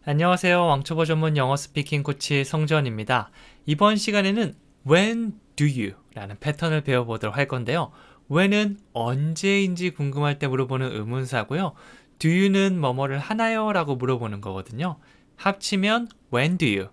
안녕하세요. 왕초보 전문 영어 스피킹 코치 성주원입니다. 이번 시간에는 When do you? 라는 패턴을 배워보도록 할 건데요. when은 언제인지 궁금할 때 물어보는 의문사고요. do you는 뭐뭐를 하나요? 라고 물어보는 거거든요. 합치면 when do you?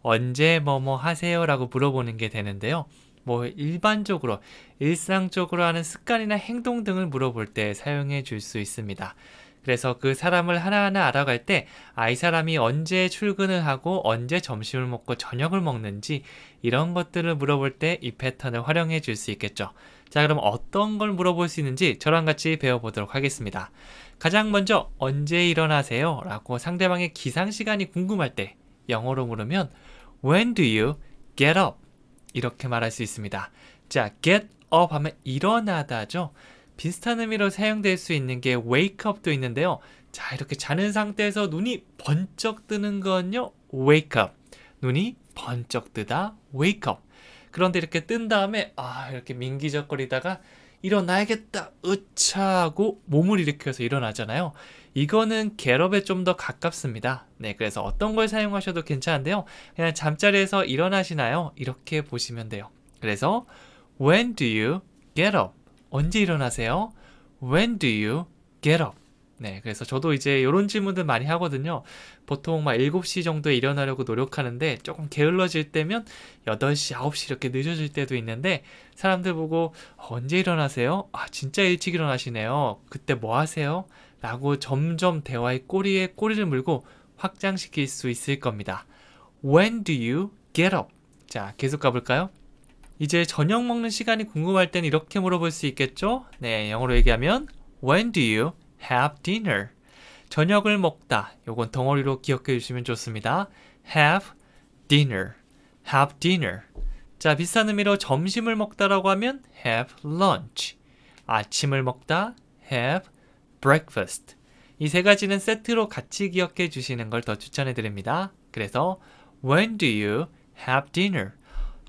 언제 뭐뭐 하세요? 라고 물어보는 게 되는데요. 뭐 일반적으로 일상적으로 하는 습관이나 행동 등을 물어볼 때 사용해 줄 수 있습니다. 그래서 그 사람을 하나하나 알아갈 때 이 사람이 언제 출근을 하고 언제 점심을 먹고 저녁을 먹는지 이런 것들을 물어볼 때 이 패턴을 활용해 줄 수 있겠죠. 자, 그럼 어떤 걸 물어볼 수 있는지 저랑 같이 배워보도록 하겠습니다. 가장 먼저 언제 일어나세요? 라고 상대방의 기상시간이 궁금할 때 영어로 물으면 When do you get up? 이렇게 말할 수 있습니다. 자, get up 하면 일어나다죠. 비슷한 의미로 사용될 수 있는 게 wake up도 있는데요. 자, 이렇게 자는 상태에서 눈이 번쩍 뜨는 건요, wake up. 눈이 번쩍 뜨다, wake up. 그런데 이렇게 뜬 다음에 이렇게 민기적거리다가 일어나야겠다, 으차 하고 몸을 일으켜서 일어나잖아요. 이거는 get up에 좀 더 가깝습니다. 네, 그래서 어떤 걸 사용하셔도 괜찮은데요. 그냥 잠자리에서 일어나시나요? 이렇게 보시면 돼요. 그래서 when do you get up? 언제 일어나세요? When do you get up? 네, 그래서 저도 이제 이런 질문들 많이 하거든요. 보통 막 7시 정도에 일어나려고 노력하는데 조금 게을러질 때면 8시, 9시 이렇게 늦어질 때도 있는데 사람들 보고 언제 일어나세요? 진짜 일찍 일어나시네요. 그때 뭐 하세요? 라고 점점 대화의 꼬리에 꼬리를 물고 확장시킬 수 있을 겁니다. When do you get up? 자, 계속 가볼까요? 이제 저녁 먹는 시간이 궁금할 땐 이렇게 물어볼 수 있겠죠? 네, 영어로 얘기하면 When do you have dinner? 저녁을 먹다. 요건 덩어리로 기억해 주시면 좋습니다. Have dinner. Have dinner. 자, 비슷한 의미로 점심을 먹다라고 하면 have lunch. 아침을 먹다 have breakfast. 이 세 가지는 세트로 같이 기억해 주시는 걸 더 추천해 드립니다. 그래서 When do you have dinner?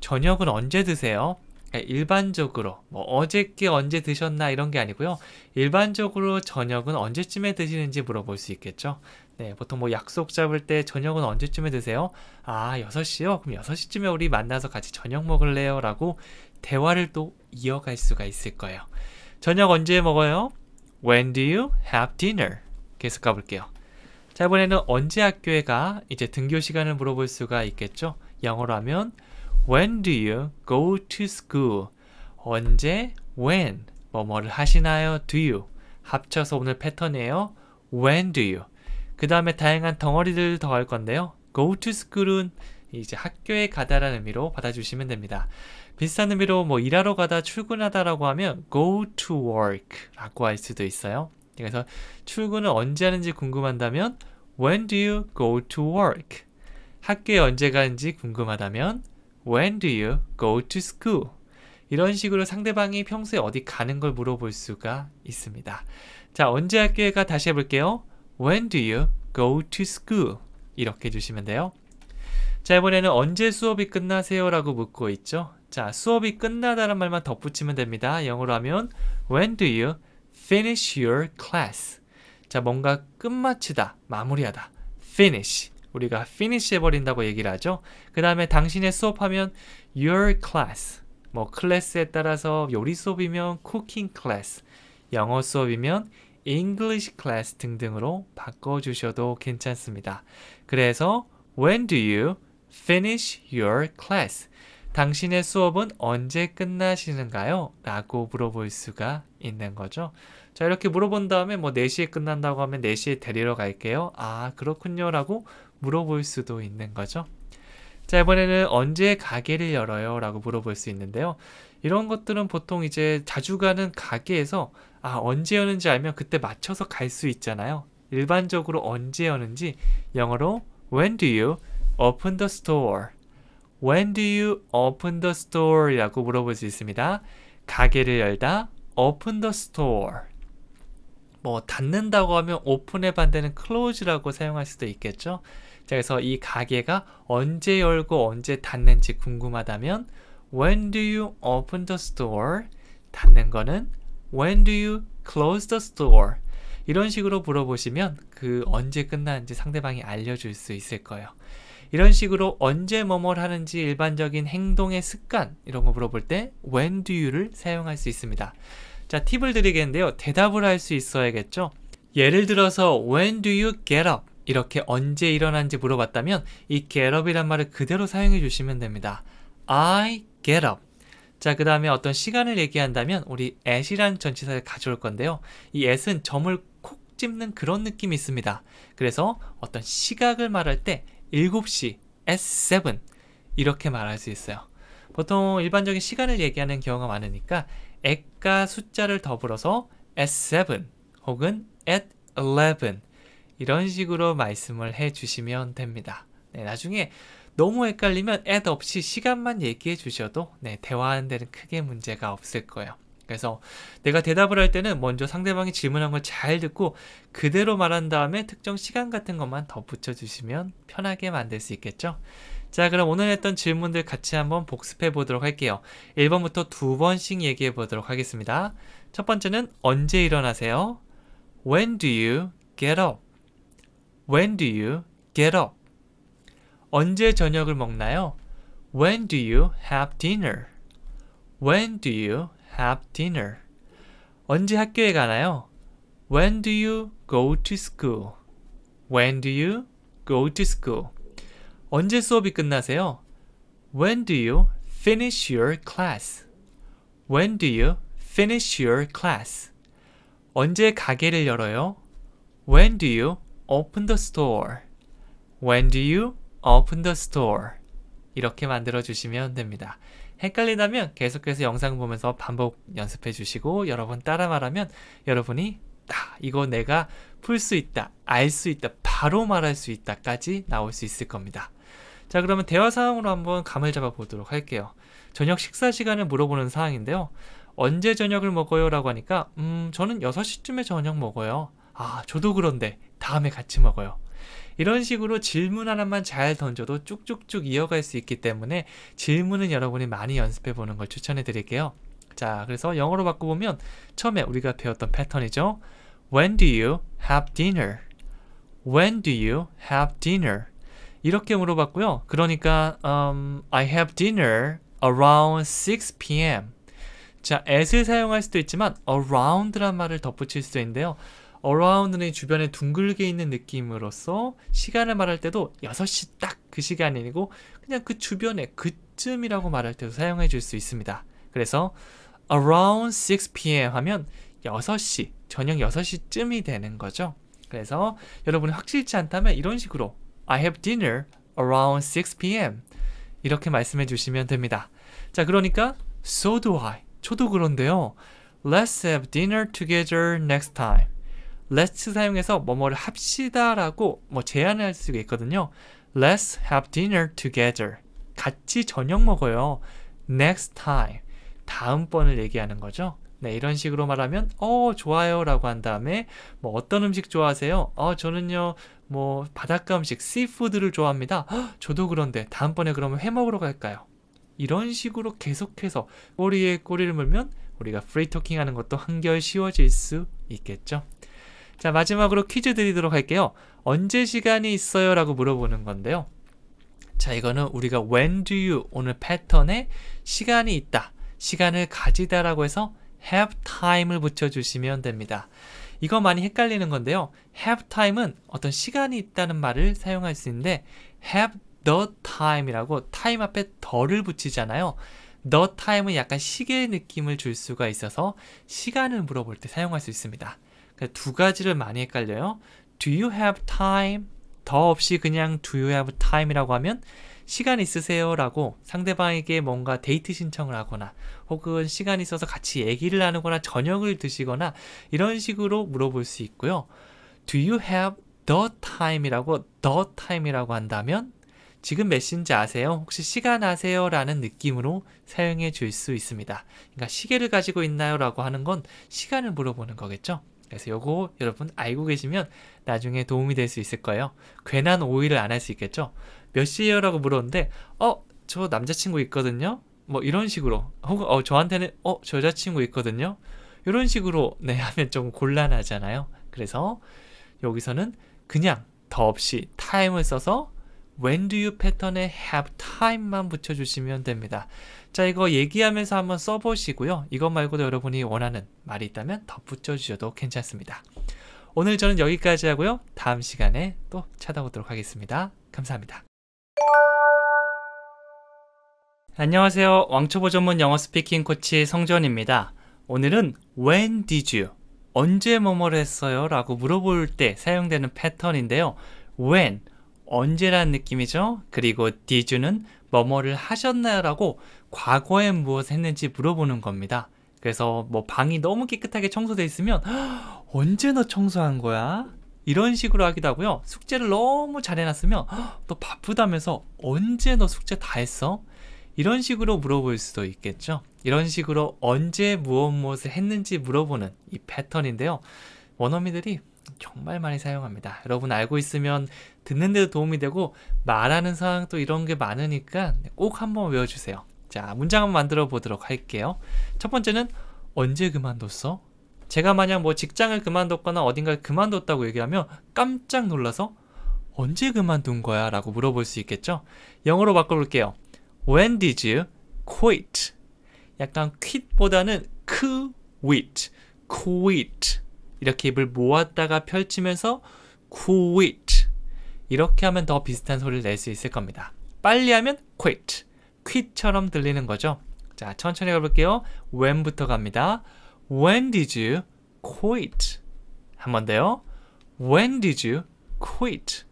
저녁은 언제 드세요? 일반적으로 어저께 언제 드셨나 이런 게 아니고요. 일반적으로 저녁은 언제쯤에 드시는지 물어볼 수 있겠죠. 네, 보통 약속 잡을 때 저녁은 언제쯤에 드세요? 6시요? 그럼 6시쯤에 우리 만나서 같이 저녁 먹을래요? 라고 대화를 또 이어갈 수가 있을 거예요. 저녁 언제 먹어요? When do you have dinner? 계속 가볼게요. 자, 이번에는 언제 학교에 가? 이제 등교 시간을 물어볼 수가 있겠죠. 영어로 하면 When do you go to school? 언제, when, 뭐뭐를 하시나요? Do you? 합쳐서 오늘 패턴이에요. When do you? 그 다음에 다양한 덩어리들 더 할 건데요. Go to school은 이제 학교에 가다라는 의미로 받아주시면 됩니다. 비슷한 의미로 일하러 가다, 출근하다라고 하면 go to work 라고 할 수도 있어요. 그래서 출근을 언제 하는지 궁금한다면 When do you go to work? 학교에 언제 가는지 궁금하다면 When do you go to school? 이런 식으로 상대방이 평소에 어디 가는 걸 물어볼 수가 있습니다. 자, 언제 학교에 가? 다시 해볼게요. When do you go to school? 이렇게 해주시면 돼요. 자, 이번에는 언제 수업이 끝나세요? 라고 묻고 있죠. 자, 수업이 끝나다는 말만 덧붙이면 됩니다. 영어로 하면 When do you finish your class? 자, 뭔가 끝마치다, 마무리하다. finish. 우리가 finish 해버린다고 얘기를 하죠. 그 다음에 당신의 수업하면 your class. 클래스에 따라서 요리 수업이면 cooking class, 영어 수업이면 English class 등등으로 바꿔주셔도 괜찮습니다. 그래서 When do you finish your class? 당신의 수업은 언제 끝나시는가요? 라고 물어볼 수가 있는 거죠. 자, 이렇게 물어본 다음에 4시에 끝난다고 하면 4시에 데리러 갈게요. 그렇군요 라고 물어볼 수도 있는 거죠. 자, 이번에는 언제 가게를 열어요? 라고 물어볼 수 있는데요. 이런 것들은 보통 이제 자주 가는 가게에서 언제 여는지 알면 그때 맞춰서 갈 수 있잖아요. 일반적으로 언제 여는지 영어로 When do you open the store? When do you open the store? 라고 물어볼 수 있습니다. 가게를 열다, open the store. 닫는다고 하면 open의 반대는 close라고 사용할 수도 있겠죠. 자, 그래서 이 가게가 언제 열고 언제 닫는지 궁금하다면 When do you open the store? 닫는 거는 When do you close the store? 이런 식으로 물어보시면 그 언제 끝나는지 상대방이 알려줄 수 있을 거예요. 이런 식으로 언제 뭐뭘 하는지 일반적인 행동의 습관 이런 거 물어볼 때 when do you를 사용할 수 있습니다. 자, 팁을 드리겠는데요. 대답을 할 수 있어야겠죠. 예를 들어서 when do you get up 이렇게 언제 일어난지 물어봤다면 이 get up이란 말을 그대로 사용해 주시면 됩니다. I get up. 자, 그 다음에 어떤 시간을 얘기한다면 우리 at이라는 전치사를 가져올 건데요. 이 at은 점을 콕 찝는 그런 느낌이 있습니다. 그래서 어떤 시각을 말할 때 7시 at 7 이렇게 말할 수 있어요. 보통 일반적인 시간을 얘기하는 경우가 많으니까 at과 숫자를 더불어서 at 7 혹은 at 11 이런 식으로 말씀을 해주시면 됩니다. 네, 나중에 너무 헷갈리면 at 없이 시간만 얘기해 주셔도 대화하는 데는 크게 문제가 없을 거예요. 그래서 내가 대답을 할 때는 먼저 상대방이 질문한 걸 잘 듣고 그대로 말한 다음에 특정 시간 같은 것만 덧붙여 주시면 편하게 만들 수 있겠죠? 자, 그럼 오늘 했던 질문들 같이 한번 복습해 보도록 할게요. 1번부터 2번씩 얘기해 보도록 하겠습니다. 첫 번째는 언제 일어나세요? When do you get up? When do you get up? 언제 저녁을 먹나요? When do you have dinner? When do you have dinner? 언제 학교에 가나요? When do you go to school? When do you go to school? 언제 수업이 끝나세요? When do you finish your class? When do you finish your class? 언제 가게를 열어요? When do you open the store? When do you open the store? 이렇게 만들어 주시면 됩니다. 헷갈리다면 계속해서 영상 보면서 반복 연습해 주시고 여러 번 따라 말하면 여러분이 이거 내가 풀 수 있다, 알 수 있다, 바로 말할 수 있다까지 나올 수 있을 겁니다. 자, 그러면 대화 상황으로 한번 감을 잡아 보도록 할게요. 저녁 식사 시간을 물어보는 상황인데요. 언제 저녁을 먹어요? 라고 하니까 저는 6시쯤에 저녁 먹어요. 아, 저도 그런데 다음에 같이 먹어요. 이런 식으로 질문 하나만 잘 던져도 쭉쭉쭉 이어갈 수 있기 때문에 질문은 여러분이 많이 연습해 보는 걸 추천해 드릴게요. 자, 그래서 영어로 바꿔보면 처음에 우리가 배웠던 패턴이죠. When do you have dinner? When do you have dinner? 이렇게 물어봤고요. 그러니까 I have dinner around 6 p.m. 자, at을 사용할 수도 있지만 around란 말을 덧붙일 수도 있는데요. around는 주변에 둥글게 있는 느낌으로써 시간을 말할 때도 6시 딱 그 시간이고 그냥 그 주변에 그쯤이라고 말할 때도 사용해 줄 수 있습니다. 그래서 around 6 p.m. 하면 6시, 저녁 6시쯤이 되는 거죠. 그래서 여러분이 확실치 않다면 이런 식으로 I have dinner around 6 p.m. 이렇게 말씀해 주시면 됩니다. 자, 그러니까 So do I. 저도 그런데요. Let's have dinner together next time. Let's 사용해서 뭐뭐를 합시다 라고 제안을 할 수가 있거든요. Let's have dinner together. 같이 저녁 먹어요. Next time. 다음번을 얘기하는 거죠. 네, 이런 식으로 말하면 좋아요 라고 한 다음에 어떤 음식 좋아하세요? 저는요 바닷가 음식 씨푸드를 좋아합니다. 저도 그런데 다음번에 그러면 회 먹으러 갈까요? 이런 식으로 계속해서 꼬리에 꼬리를 물면 우리가 프리토킹 하는 것도 한결 쉬워질 수 있겠죠. 자, 마지막으로 퀴즈 드리도록 할게요. 언제 시간이 있어요? 라고 물어보는 건데요. 자, 이거는 우리가 when do you 오늘 패턴에 시간이 있다, 시간을 가지다 라고 해서 have time을 붙여주시면 됩니다. 이거 많이 헷갈리는 건데요. have time은 어떤 시간이 있다는 말을 사용할 수 있는데 have the time이라고 time 앞에 the를 붙이잖아요. the time은 약간 시계 느낌을 줄 수가 있어서 시간을 물어볼 때 사용할 수 있습니다. 두 가지를 많이 헷갈려요. Do you have time? 더 없이 그냥 Do you have time이라고 하면 시간 있으세요? 라고 상대방에게 뭔가 데이트 신청을 하거나 혹은 시간 있어서 같이 얘기를 나누거나 저녁을 드시거나 이런 식으로 물어볼 수 있고요. Do you have the time이라고 한다면 지금 몇 시인지 아세요? 혹시 시간 아세요? 라는 느낌으로 사용해 줄 수 있습니다. 그러니까 시계를 가지고 있나요? 라고 하는 건 시간을 물어보는 거겠죠. 그래서 요거 여러분 알고 계시면 나중에 도움이 될 수 있을 거예요. 괜한 오해를 안 할 수 있겠죠. 몇 시에요? 라고 물었는데 저 남자친구 있거든요. 이런 식으로 혹은 저한테는 저 여자친구 있거든요. 이런 식으로 하면 좀 곤란하잖아요. 그래서 여기서는 그냥 더 없이 time을 써서 when do you 패턴에 have time만 붙여주시면 됩니다. 자, 이거 얘기하면서 한번 써보시고요. 이것 말고도 여러분이 원하는 말이 있다면 덧붙여주셔도 괜찮습니다. 오늘 저는 여기까지 하고요. 다음 시간에 또 찾아오도록 하겠습니다. 감사합니다. 안녕하세요. 왕초보 전문 영어 스피킹 코치 성전입니다. 오늘은 when did you, 언제 뭐뭐를 했어요? 라고 물어볼 때 사용되는 패턴인데요. when, 언제라는 느낌이죠. 그리고 did you는 뭐뭐를 하셨나요? 라고 과거에 무엇을 했는지 물어보는 겁니다. 그래서 뭐 방이 너무 깨끗하게 청소되어 있으면 언제 너 청소한 거야? 이런 식으로 하기도 하고요. 숙제를 너무 잘 해놨으면 너 바쁘다면서 언제 너 숙제 다 했어? 이런 식으로 물어볼 수도 있겠죠. 이런 식으로 언제 무엇을 했는지 물어보는 이 패턴인데요. 원어민들이 정말 많이 사용합니다. 여러분 알고 있으면 듣는 데도 도움이 되고 말하는 상황도 이런 게 많으니까 꼭 한번 외워주세요. 자, 문장 한번 만들어 보도록 할게요. 첫 번째는 언제 그만뒀어? 제가 만약 뭐 직장을 그만뒀거나 어딘가를 그만뒀다고 얘기하면 깜짝 놀라서 언제 그만둔 거야? 라고 물어볼 수 있겠죠. 영어로 바꿔볼게요. When did you quit? 약간 quit보다는 quit, quit 이렇게 입을 모았다가 펼치면서 quit 이렇게 하면 더 비슷한 소리를 낼 수 있을 겁니다. 빨리 하면 quit, quit처럼 들리는 거죠. 자, 천천히 가볼게요. when부터 갑니다. When did you quit? 한 번 더요. When did you quit?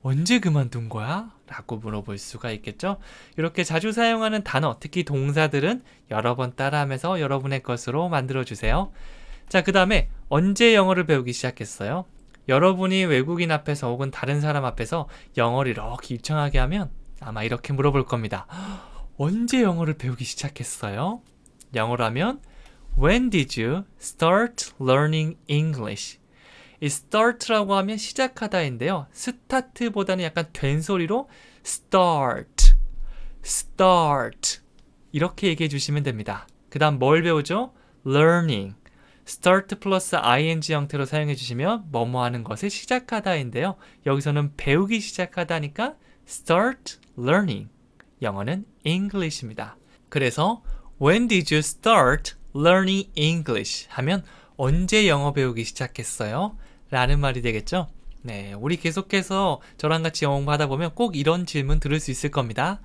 언제 그만둔 거야? 라고 물어볼 수가 있겠죠. 이렇게 자주 사용하는 단어, 특히 동사들은 여러 번 따라하면서 여러분의 것으로 만들어주세요. 자, 그 다음에 언제 영어를 배우기 시작했어요? 여러분이 외국인 앞에서 혹은 다른 사람 앞에서 영어를 이렇게 유창하게 하면 아마 이렇게 물어볼 겁니다. 언제 영어를 배우기 시작했어요? 영어로 하면 When did you start learning English? 이 start라고 하면 시작하다인데요. 스타트보다는 약간 된 소리로 start, start 이렇게 얘기해 주시면 됩니다. 그 다음 뭘 배우죠? learning, start 플러스 ing 형태로 사용해 주시면 뭐뭐 하는 것을 시작하다인데요. 여기서는 배우기 시작하다니까 start learning, 영어는 English입니다. 그래서 When did you start learning English? 하면 언제 영어 배우기 시작했어요? 라는 말이 되겠죠? 네, 우리 계속해서 저랑 같이 영어 공부하다 보면 꼭 이런 질문 들을 수 있을 겁니다.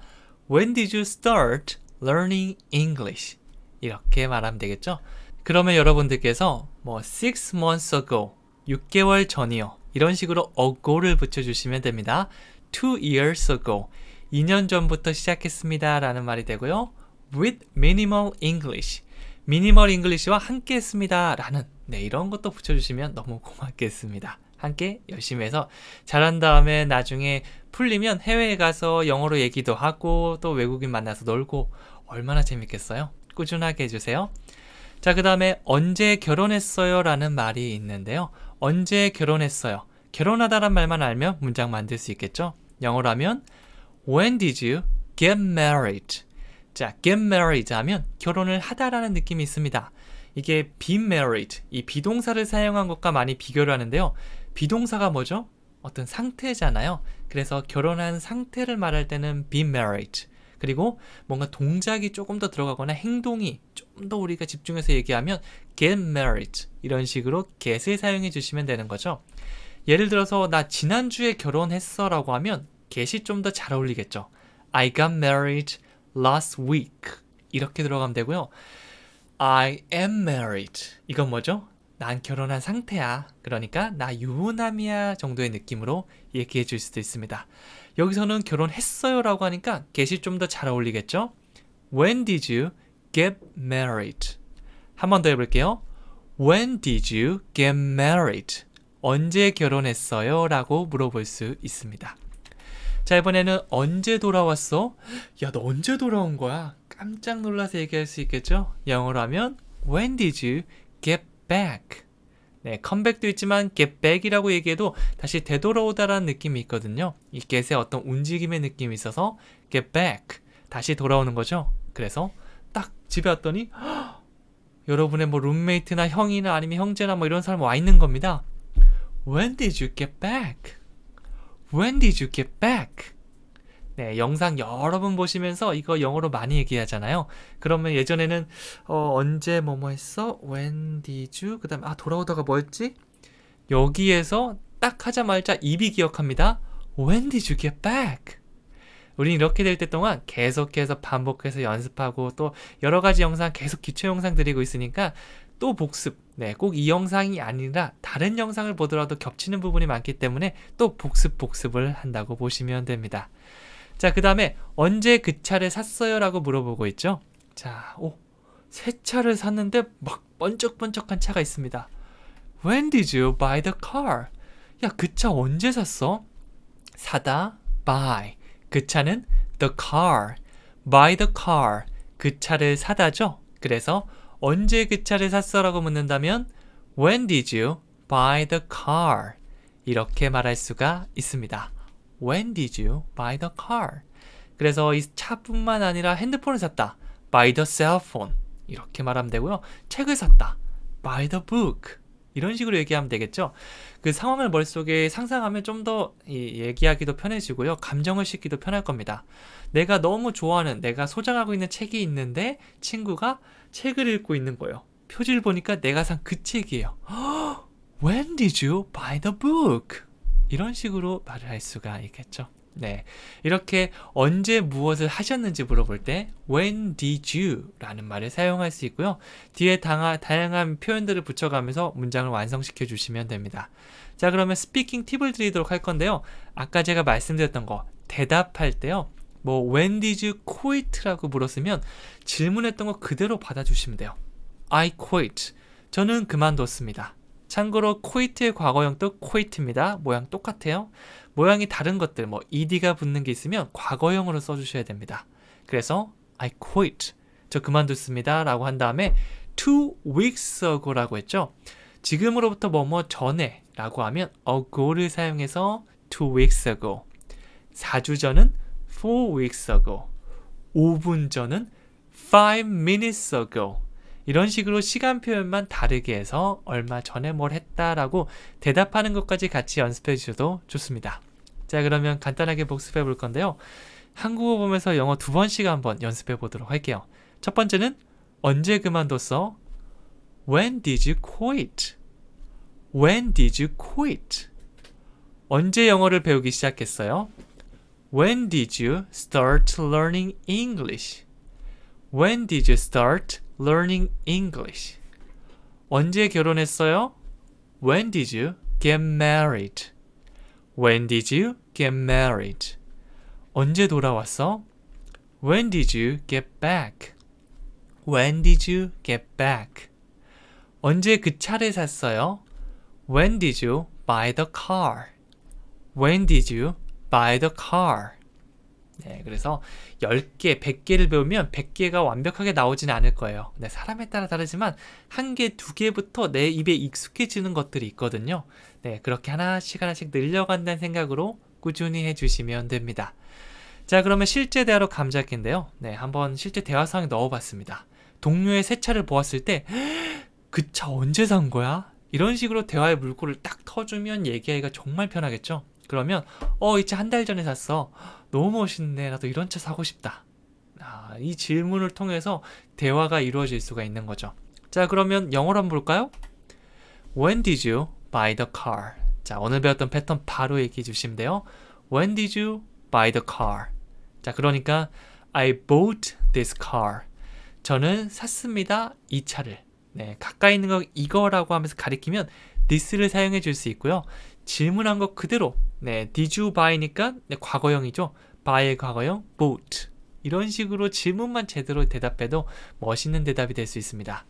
When did you start learning English? 이렇게 말하면 되겠죠? 그러면 여러분들께서 뭐 6 months ago, 6개월 전이요. 이런 식으로 ago를 붙여주시면 됩니다. 2 years ago, 2년 전부터 시작했습니다. 라는 말이 되고요. With minimal English, 미니멀 잉글리시와 함께 했습니다. 라는 이런 것도 붙여주시면 너무 고맙겠습니다. 함께 열심히 해서 잘한 다음에 나중에 풀리면 해외에 가서 영어로 얘기도 하고 또 외국인 만나서 놀고 얼마나 재밌겠어요? 꾸준하게 해주세요. 자, 그 다음에 언제 결혼했어요? 라는 말이 있는데요. 언제 결혼했어요? 결혼하다란 말만 알면 문장 만들 수 있겠죠? 영어로 하면 When did you get married? 자, get married 하면 결혼을 하다라는 느낌이 있습니다. 이게 be married, 이 비동사를 사용한 것과 많이 비교를 하는데요. 비동사가 뭐죠? 어떤 상태잖아요. 그래서 결혼한 상태를 말할 때는 be married. 그리고 뭔가 동작이 조금 더 들어가거나 행동이 좀 더 우리가 집중해서 얘기하면 get married. 이런 식으로 get을 사용해 주시면 되는 거죠. 예를 들어서 나 지난주에 결혼했어 라고 하면 get이 좀 더 잘 어울리겠죠. I got married last week. 이렇게 들어가면 되고요. I am married. 이건 뭐죠? 난 결혼한 상태야. 그러니까 나 유부남이야 정도의 느낌으로 얘기해 줄 수도 있습니다. 여기서는 결혼했어요 라고 하니까 get이 좀 더 잘 어울리겠죠? When did you get married? 한 번 더 해볼게요. When did you get married? 언제 결혼했어요? 라고 물어볼 수 있습니다. 자, 이번에는 언제 돌아왔어? 야, 너 언제 돌아온 거야? 깜짝 놀라서 얘기할 수 있겠죠? 영어로 하면 When did you get back? 네, 컴백도 있지만 get back이라고 얘기해도 다시 되돌아오다라는 느낌이 있거든요. 이 get의 어떤 움직임의 느낌이 있어서 get back, 다시 돌아오는 거죠. 그래서 딱 집에 왔더니 여러분의 뭐 룸메이트나 형이나 아니면 형제나 뭐 이런 사람 와 있는 겁니다. When did you get back? When did you get back? 네, 영상 여러 번 보시면서 이거 영어로 많이 얘기하잖아요. 그러면 예전에는 언제 뭐뭐 했어? When did you? 그 다음에 돌아오다가 뭐였지? 여기에서 딱 하자마자 입이 기억합니다. When did you get back? 우린 이렇게 될 때 동안 계속해서 반복해서 연습하고 또 여러 가지 영상 계속 기초 영상 드리고 있으니까 또 복습, 네, 꼭 이 영상이 아니라 다른 영상을 보더라도 겹치는 부분이 많기 때문에 또 복습을 한다고 보시면 됩니다. 자, 그 다음에 언제 그 차를 샀어요? 라고 물어보고 있죠. 자, 새 차를 샀는데 막 번쩍번쩍한 차가 있습니다. When did you buy the car? 야, 그 차 언제 샀어? 사다, buy. 그 차는 the car. buy the car. 그 차를 사다죠. 그래서 언제 그 차를 샀어? 라고 묻는다면 When did you buy the car? 이렇게 말할 수가 있습니다. When did you buy the car? 그래서 이 차뿐만 아니라 핸드폰을 샀다. buy the cell phone. 이렇게 말하면 되고요. 책을 샀다. buy the book. 이런 식으로 얘기하면 되겠죠. 그 상황을 머릿속에 상상하면 좀 더 얘기하기도 편해지고요. 감정을 싣기도 편할 겁니다. 내가 너무 좋아하는, 내가 소장하고 있는 책이 있는데 친구가 책을 읽고 있는 거예요. 표지를 보니까 내가 산 그 책이에요. When did you buy the book? 이런 식으로 말을 할 수가 있겠죠. 네, 이렇게 언제 무엇을 하셨는지 물어볼 때 When did you? 라는 말을 사용할 수 있고요. 뒤에 다양한 표현들을 붙여가면서 문장을 완성시켜 주시면 됩니다. 자, 그러면 스피킹 팁을 드리도록 할 건데요. 아까 제가 말씀드렸던 거 대답할 때요. When did you quit? 라고 물었으면 질문했던 거 그대로 받아주시면 돼요. I quit. 저는 그만뒀습니다. 참고로 quit의 과거형도 quit입니다. 모양 똑같아요. 모양이 다른 것들, ed가 붙는 게 있으면 과거형으로 써주셔야 됩니다. 그래서 I quit. 저 그만뒀습니다. 라고 한 다음에 2 weeks ago 라고 했죠. 지금으로부터 뭐뭐 전에 라고 하면 ago를 사용해서 2 weeks ago. 4주 전은 4 weeks ago. 5분 전은 5 minutes ago. 이런 식으로 시간 표현만 다르게 해서 얼마 전에 뭘 했다라고 대답하는 것까지 같이 연습해 주셔도 좋습니다. 자, 그러면 간단하게 복습해 볼 건데요. 한국어 보면서 영어 2번씩 한번 연습해 보도록 할게요. 첫 번째는 언제 그만뒀어? When did you quit? When did you quit? 언제 영어를 배우기 시작했어요? When did you start learning English? When did you start learning English? 언제 결혼했어요? When did you get married? When did you get married? 언제 돌아왔어? When did you get back? When did you get back? 언제 그 차를 샀어요? When did you buy the car? When did you buy the car? 네, 그래서 10개, 100개를 배우면 100개가 완벽하게 나오지는 않을 거예요. 네, 사람에 따라 다르지만 1개, 2개부터 내 입에 익숙해지는 것들이 있거든요. 네, 그렇게 하나씩 늘려간다는 생각으로 꾸준히 해주시면 됩니다. 자, 그러면 실제 대화로 감잡기인데요. 네, 한번 실제 대화 상황에 넣어봤습니다. 동료의 새 차를 보았을 때 그 차 언제 산 거야? 이런 식으로 대화의 물꼬를 딱 터주면 얘기하기가 정말 편하겠죠. 그러면 이 차 한 달 전에 샀어. 너무 멋있네. 나도 이런 차 사고 싶다. 이 질문을 통해서 대화가 이루어질 수가 있는 거죠. 자, 그러면 영어로 한번 볼까요? When did you buy the car? 자, 오늘 배웠던 패턴 바로 얘기해 주시면 돼요. When did you buy the car? 자, 그러니까 I bought this car. 저는 샀습니다. 이 차를. 네, 가까이 있는 거 이거라고 하면서 가리키면 this를 사용해 줄 수 있고요. 질문한 거 그대로 did you buy니까 과거형이죠. buy의 과거형 bought. 이런 식으로 질문만 제대로 대답해도 멋있는 대답이 될 수 있습니다.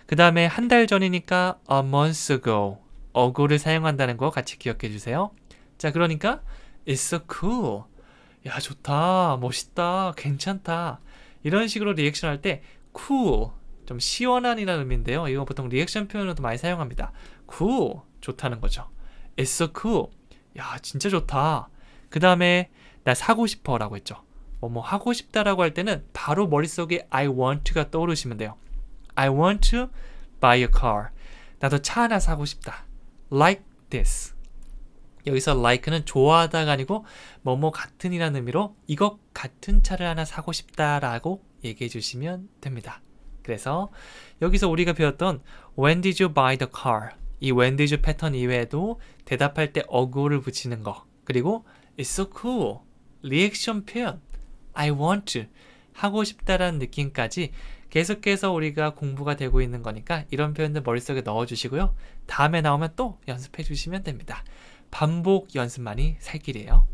그 다음에 한 달 전이니까 a month ago. ago를 사용한다는 거 같이 기억해 주세요. 자, 그러니까 it's so cool. 야, 좋다. 멋있다. 괜찮다. 이런 식으로 리액션 할 때 cool. 좀 시원한이라는 의미인데요. 이거 보통 리액션 표현으로도 많이 사용합니다. cool. 좋다는 거죠. It's so cool. 야, 진짜 좋다. 그 다음에 나 사고 싶어 라고 했죠. 뭐 하고 싶다라고 할 때는 바로 머릿속에 I want to가 떠오르시면 돼요. I want to buy a car. 나도 차 하나 사고 싶다. Like this. 여기서 like는 좋아하다가 아니고 뭐뭐 같은이라는 의미로 이것 같은 차를 하나 사고 싶다라고 얘기해 주시면 됩니다. 그래서 여기서 우리가 배웠던 When did you buy the car? 이 when did you 패턴 이외에도 대답할 때 어구를 붙이는 거, 그리고 It's so cool, 리액션 표현, I want to, 하고 싶다라는 느낌까지 계속해서 우리가 공부가 되고 있는 거니까 이런 표현들 머릿속에 넣어주시고요. 다음에 나오면 또 연습해 주시면 됩니다. 반복 연습만이 살 길이에요.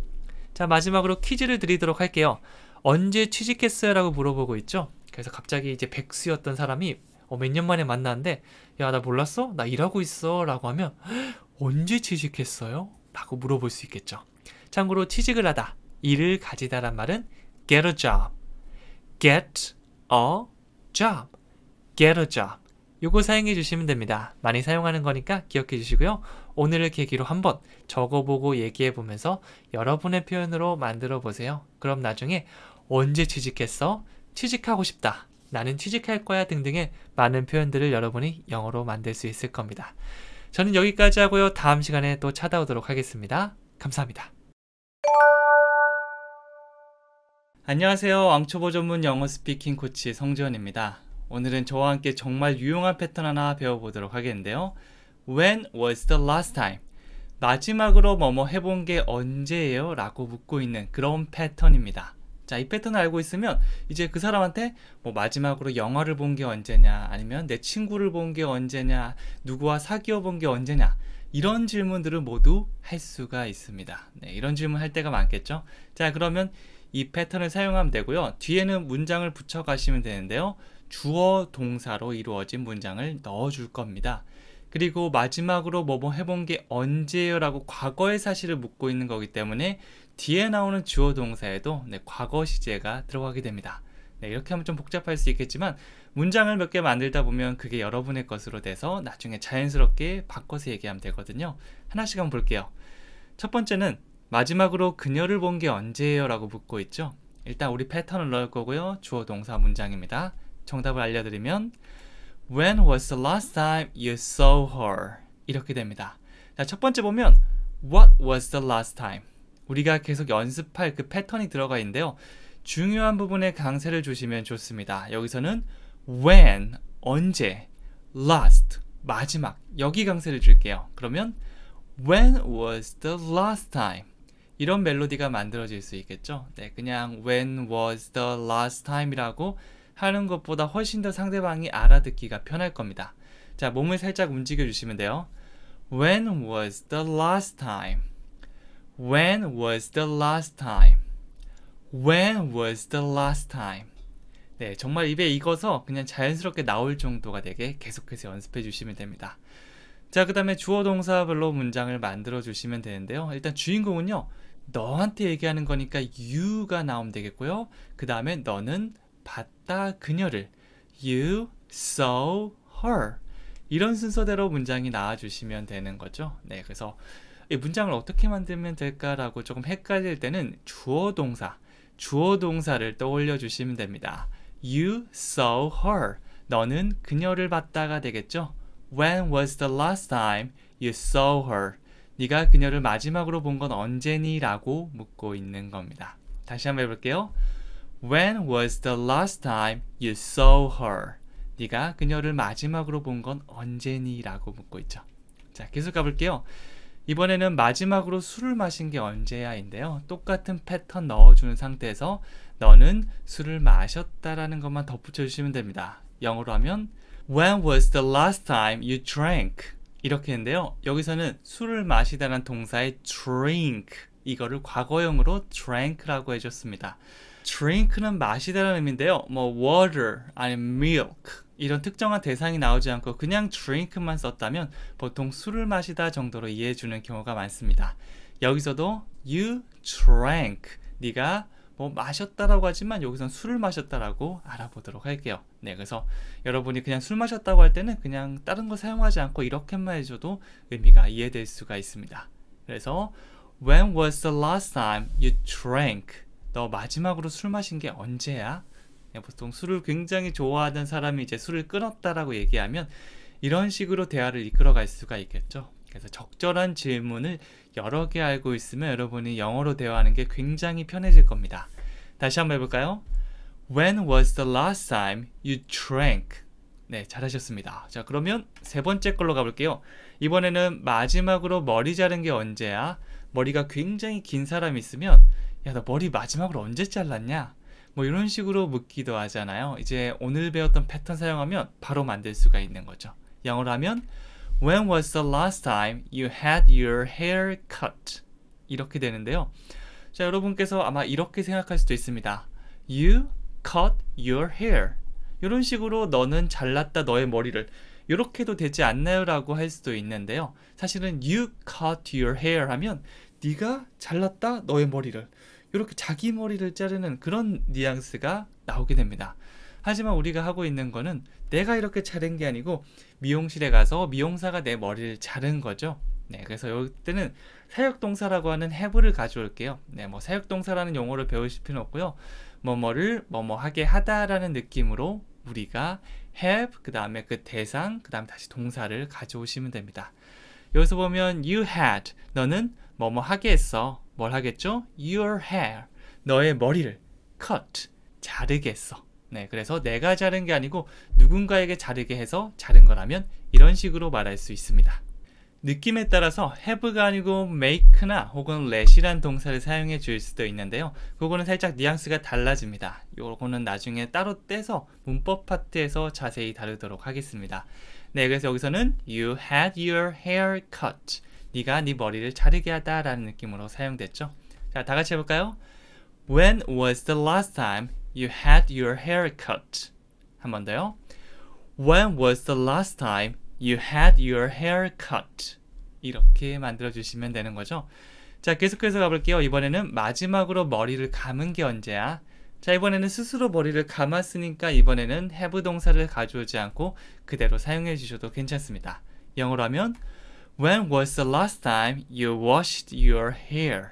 자, 마지막으로 퀴즈를 드리도록 할게요. 언제 취직했어요? 라고 물어보고 있죠. 그래서 갑자기 이제 백수였던 사람이 몇 년 만에 만났는데 야, 나 몰랐어? 나 일하고 있어 라고 하면 언제 취직했어요? 라고 물어볼 수 있겠죠. 참고로 취직을 하다, 일을 가지다 란 말은 get a job, get a job, get a job. 요거 사용해 주시면 됩니다. 많이 사용하는 거니까 기억해 주시고요. 오늘을 계기로 한번 적어보고 얘기해 보면서 여러분의 표현으로 만들어 보세요. 그럼 나중에 언제 취직했어? 취직하고 싶다. 나는 취직할 거야 등등의 많은 표현들을 여러분이 영어로 만들 수 있을 겁니다. 저는 여기까지 하고요. 다음 시간에 또 찾아오도록 하겠습니다. 감사합니다. 안녕하세요. 왕초보 전문 영어 스피킹 코치 성지원입니다. 오늘은 저와 함께 정말 유용한 패턴 하나 배워보도록 하겠는데요. When was the last time? 마지막으로 뭐뭐 해본 게 언제예요? 라고 묻고 있는 그런 패턴입니다. 자, 이 패턴을 알고 있으면 이제 그 사람한테 뭐 마지막으로 영화를 본 게 언제냐, 아니면 내 친구를 본 게 언제냐, 누구와 사귀어 본 게 언제냐, 이런 질문들을 모두 할 수가 있습니다. 네, 이런 질문 할 때가 많겠죠. 자, 그러면 이 패턴을 사용하면 되고요. 뒤에는 문장을 붙여 가시면 되는데요. 주어 동사로 이루어진 문장을 넣어 줄 겁니다. 그리고 마지막으로 뭐뭐 해본 게 언제예요? 라고 과거의 사실을 묻고 있는 거기 때문에 뒤에 나오는 주어 동사에도 과거 시제가 들어가게 됩니다. 네, 이렇게 하면 좀 복잡할 수 있겠지만 문장을 몇 개 만들다 보면 그게 여러분의 것으로 돼서 나중에 자연스럽게 바꿔서 얘기하면 되거든요. 하나씩 한번 볼게요. 첫 번째는 마지막으로 그녀를 본 게 언제예요? 라고 묻고 있죠. 일단 우리 패턴을 넣을 거고요. 주어 동사 문장입니다. 정답을 알려드리면 When was the last time you saw her? 이렇게 됩니다. 자, 첫 번째 보면 What was the last time? 우리가 계속 연습할 그 패턴이 들어가 있는데요. 중요한 부분에 강세를 주시면 좋습니다. 여기서는 when, 언제, last, 마지막, 여기 강세를 줄게요. 그러면 When was the last time? 이런 멜로디가 만들어질 수 있겠죠. 네, 그냥 When was the last time? 이라고 하는 것보다 훨씬 더 상대방이 알아듣기가 편할 겁니다. 자, 몸을 살짝 움직여 주시면 돼요. When was the last time? When was the last time? When was the last time? 네, 정말 입에 익어서 그냥 자연스럽게 나올 정도가 되게 계속해서 연습해 주시면 됩니다. 자, 그 다음에 주어 동사별로 문장을 만들어 주시면 되는데요. 일단 주인공은요, 너한테 얘기하는 거니까 you가 나오면 되겠고요. 그 다음에 너는 봤다 그녀를, you saw her. 이런 순서대로 문장이 나와주시면 되는 거죠. 네, 그래서 이 문장을 어떻게 만들면 될까라고 조금 헷갈릴 때는 주어 동사를 떠올려 주시면 됩니다. You saw her. 너는 그녀를 봤다가 되겠죠. When was the last time you saw her? 네가 그녀를 마지막으로 본 건 언제니? 라고 묻고 있는 겁니다. 다시 한번 해볼게요. When was the last time you saw her? 네가 그녀를 마지막으로 본 건 언제니? 라고 묻고 있죠. 자, 계속 가볼게요. 이번에는 마지막으로 술을 마신 게 언제야? 인데요. 똑같은 패턴 넣어주는 상태에서 너는 술을 마셨다라는 것만 덧붙여 주시면 됩니다. 영어로 하면 When was the last time you drank? 이렇게 했는데요. 여기서는 술을 마시다라는 동사의 drink, 이거를 과거형으로 drank라고 해줬습니다. drink는 마시다라는 의미인데요. 뭐 water 아니면 milk 이런 특정한 대상이 나오지 않고 그냥 drink만 썼다면 보통 술을 마시다 정도로 이해해주는 경우가 많습니다. 여기서도 you drank, 네가 뭐 마셨다라고 하지만 여기선 술을 마셨다라고 알아보도록 할게요. 네, 그래서 여러분이 그냥 술 마셨다고 할 때는 그냥 다른 거 사용하지 않고 이렇게만 해줘도 의미가 이해될 수가 있습니다. 그래서 When was the last time you drank? 너 마지막으로 술 마신 게 언제야? 네, 보통 술을 굉장히 좋아하던 사람이 이제 술을 끊었다라고 얘기하면 이런 식으로 대화를 이끌어갈 수가 있겠죠. 그래서 적절한 질문을 여러 개 알고 있으면 여러분이 영어로 대화하는 게 굉장히 편해질 겁니다. 다시 한번 해볼까요? When was the last time you drank? 네, 잘하셨습니다. 자, 그러면 세 번째 걸로 가볼게요. 이번에는 마지막으로 머리 자른 게 언제야? 머리가 굉장히 긴 사람이 있으면 야, 너 머리 마지막으로 언제 잘랐냐? 뭐 이런 식으로 묻기도 하잖아요. 이제 오늘 배웠던 패턴 사용하면 바로 만들 수가 있는 거죠. 영어로 하면 When was the last time you had your hair cut? 이렇게 되는데요. 자, 여러분께서 아마 이렇게 생각할 수도 있습니다. You cut your hair. 이런 식으로 너는 잘랐다 너의 머리를 이렇게도 되지 않나요? 라고 할 수도 있는데요. 사실은 you cut your hair 하면 네가 잘랐다 너의 머리를 이렇게 자기 머리를 자르는 그런 뉘앙스가 나오게 됩니다. 하지만 우리가 하고 있는 거는 내가 이렇게 자른 게 아니고 미용실에 가서 미용사가 내 머리를 자른 거죠. 네, 그래서 이때는 사역동사라고 하는 have를 가져올게요. 네, 뭐 사역동사라는 용어를 배우실 필요는 없고요. 뭐뭐를 뭐뭐하게 하다라는 느낌으로 우리가 have, 그 다음에 그 대상, 그 다음에 다시 동사를 가져오시면 됩니다. 여기서 보면 you had, 너는 뭐뭐하게 했어. 뭘 하겠죠? Your hair, 너의 머리를 cut, 자르게 했어. 네, 그래서 내가 자른 게 아니고 누군가에게 자르게 해서 자른 거라면 이런 식으로 말할 수 있습니다. 느낌에 따라서 have가 아니고 make나 혹은 let이란 동사를 사용해 줄 수도 있는데요. 그거는 살짝 뉘앙스가 달라집니다. 요거는 나중에 따로 떼서 문법 파트에서 자세히 다루도록 하겠습니다. 네, 그래서 여기서는 you had your hair cut. 네가 네 머리를 자르게 하다 라는 느낌으로 사용됐죠. 자, 다 같이 해볼까요? When was the last time you had your hair cut? 한 번 더요. When was the last time you had your hair cut? 이렇게 만들어 주시면 되는 거죠. 자, 계속해서 가볼게요. 이번에는 마지막으로 머리를 감은 게 언제야? 자, 이번에는 스스로 머리를 감았으니까 이번에는 have 동사를 가져오지 않고 그대로 사용해 주셔도 괜찮습니다. 영어로 하면 When was the last time you washed your hair?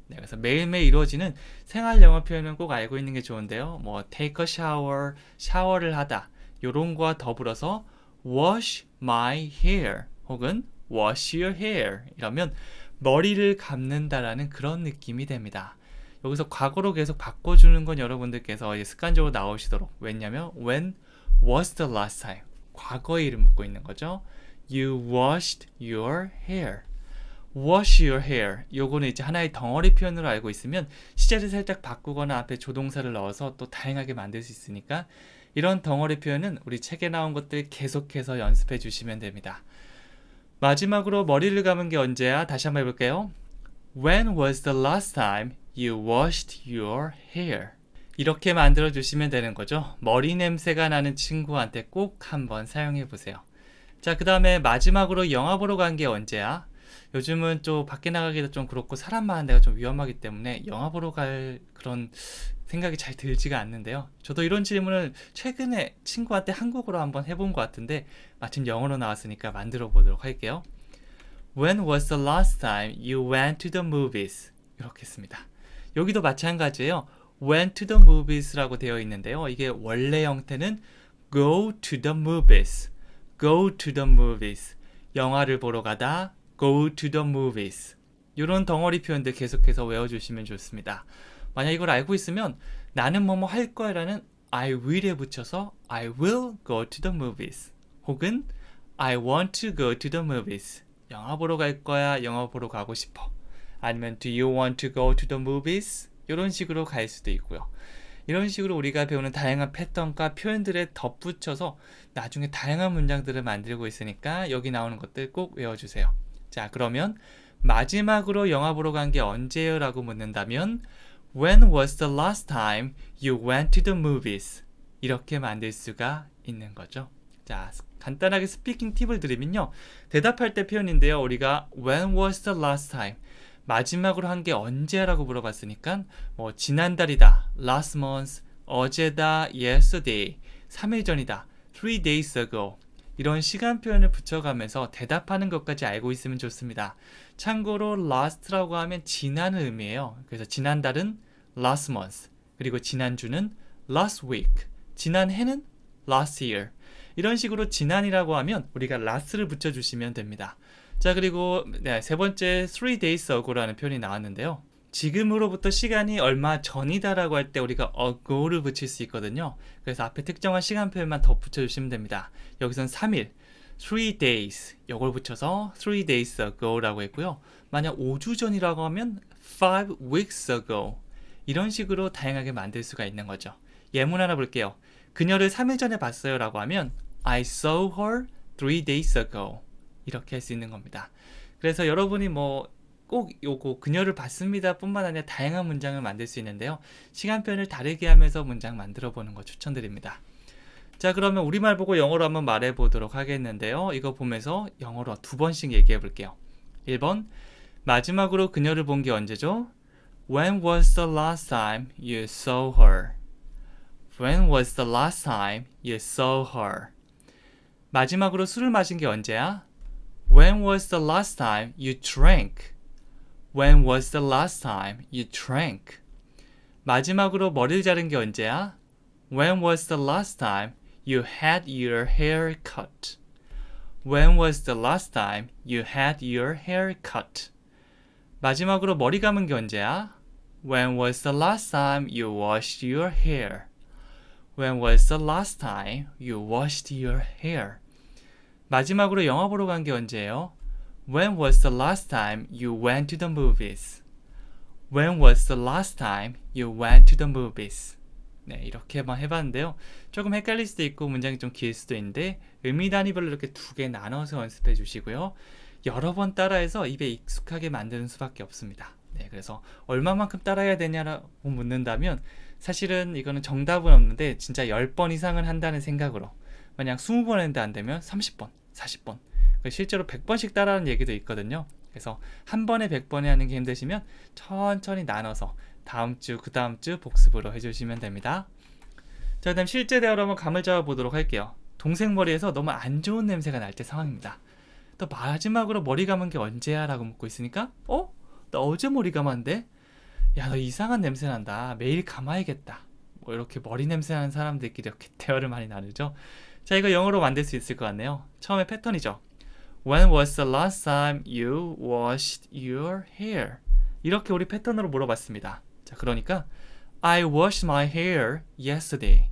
네, 그래서 매일매일 이루어지는 생활 영어 표현은 꼭 알고 있는 게 좋은데요. 뭐 take a shower, 샤워를 하다 요런 거와 더불어서 wash my hair 혹은 wash your hair 이러면 머리를 감는다라는 그런 느낌이 됩니다. 여기서 과거로 계속 바꿔주는 건 여러분들께서 습관적으로 나오시도록. 왜냐면 when was the last time 과거의 일을 묻고 있는 거죠. You washed your hair. Wash your hair. 요거는 이제 하나의 덩어리 표현으로 알고 있으면 시제를 살짝 바꾸거나 앞에 조동사를 넣어서 또 다양하게 만들 수 있으니까 이런 덩어리 표현은 우리 책에 나온 것들 계속해서 연습해 주시면 됩니다. 마지막으로 머리를 감은 게 언제야? 다시 한번 해볼게요. When was the last time you washed your hair? 이렇게 만들어 주시면 되는 거죠. 머리 냄새가 나는 친구한테 꼭 한번 사용해 보세요. 자, 그 다음에 마지막으로 영화 보러 간 게 언제야? 요즘은 좀 밖에 나가기도 좀 그렇고 사람 많은 데가 좀 위험하기 때문에 영화 보러 갈 그런 생각이 잘 들지가 않는데요. 저도 이런 질문을 최근에 친구한테 한국어로 한번 해본 것 같은데 마침 영어로 나왔으니까 만들어 보도록 할게요. When was the last time you went to the movies? 이렇게 했습니다. 여기도 마찬가지예요. went to the movies라고 되어 있는데요. 이게 원래 형태는 go to the movies. go to the movies. 영화를 보러 가다. go to the movies. 이런 덩어리 표현들 계속해서 외워주시면 좋습니다. 만약 이걸 알고 있으면 나는 뭐뭐 할 거야 라는 I will에 붙여서 I will go to the movies 혹은 I want to go to the movies. 영화 보러 갈 거야. 영화 보러 가고 싶어. 아니면 Do you want to go to the movies? 이런 식으로 갈 수도 있고요. 이런 식으로 우리가 배우는 다양한 패턴과 표현들에 덧붙여서 나중에 다양한 문장들을 만들고 있으니까 여기 나오는 것들 꼭 외워주세요. 자, 그러면 마지막으로 영화 보러 간 게 언제요? 라고 묻는다면 When was the last time you went to the movies? 이렇게 만들 수가 있는 거죠. 자, 간단하게 스피킹 팁을 드리면요. 대답할 때 표현인데요. 우리가 When was the last time? 마지막으로 한 게 언제라고 물어봤으니까 뭐 지난달이다, last month, 어제다, yesterday, 3일 전이다, 3 days ago 이런 시간 표현을 붙여가면서 대답하는 것까지 알고 있으면 좋습니다. 참고로 last라고 하면 지난을 의미해요. 그래서 지난달은 last month, 그리고 지난주는 last week, 지난해는 last year 이런 식으로 지난이라고 하면 우리가 last를 붙여주시면 됩니다. 자, 그리고 세 번째 3 days ago라는 표현이 나왔는데요. 지금으로부터 시간이 얼마 전이다라고 할 때 우리가 ago를 붙일 수 있거든요. 그래서 앞에 특정한 시간 표현만 덧붙여주시면 됩니다. 여기선 3일, 3 days 이걸 붙여서 3 days ago라고 했고요. 만약 5주 전이라고 하면 5 weeks ago 이런 식으로 다양하게 만들 수가 있는 거죠. 예문 하나 볼게요. 그녀를 3일 전에 봤어요 라고 하면 I saw her 3 days ago 이렇게 할 수 있는 겁니다. 그래서 여러분이 꼭 요거 그녀를 봤습니다 뿐만 아니라 다양한 문장을 만들 수 있는데요. 시간표현을 다르게 하면서 문장 만들어 보는 거 추천드립니다. 자, 그러면 우리말 보고 영어로 한번 말해 보도록 하겠는데요. 이거 보면서 영어로 2번씩 얘기해 볼게요. 1번, 마지막으로 그녀를 본 게 언제죠? When was the last time you saw her? When was the last time you saw her? 마지막으로 술을 마신 게 언제야? When was the last time you drank? When was the last time you drank? 마지막으로 머리를 자른 게 언제야? When was the last time you had your hair cut? When was the last time you had your hair cut? 마지막으로 머리 감은 게 언제야? When was the last time you washed your hair? When was the last time you washed your hair? 마지막으로 영화 보러 간 게 언제예요? When was the last time you went to the movies? When was the last time you went to the movies? 네, 이렇게만 해봤는데요. 조금 헷갈릴 수도 있고 문장이 좀 길 수도 있는데 의미 단위별로 이렇게 2개 나눠서 연습해 주시고요. 여러 번 따라해서 입에 익숙하게 만드는 수밖에 없습니다. 네, 그래서 얼마만큼 따라해야 되냐라고 묻는다면 사실은 이거는 정답은 없는데 진짜 10번 이상은 한다는 생각으로 만약 20번 했는데 안 되면 30번, 40번 실제로 100번씩 따라하는 얘기도 있거든요. 그래서 한 번에 100번에 하는 게 힘드시면 천천히 나눠서 다음 주, 그 다음 주 복습으로 해주시면 됩니다. 자, 그 다음 실제 대화로 한번 감을 잡아보도록 할게요. 동생 머리에서 너무 안 좋은 냄새가 날 때 상황입니다. 또 마지막으로 머리 감은 게 언제야? 라고 묻고 있으니까 나 어제 머리 감았는데? 야, 너 이상한 냄새 난다. 매일 감아야겠다. 이렇게 머리 냄새 나는 사람들끼리 이렇게 대화를 많이 나누죠. 자, 이거 영어로 만들 수 있을 것 같네요. 처음에 패턴이죠. When was the last time you washed your hair? 이렇게 우리 패턴으로 물어봤습니다. 자, 그러니까 I washed my hair yesterday.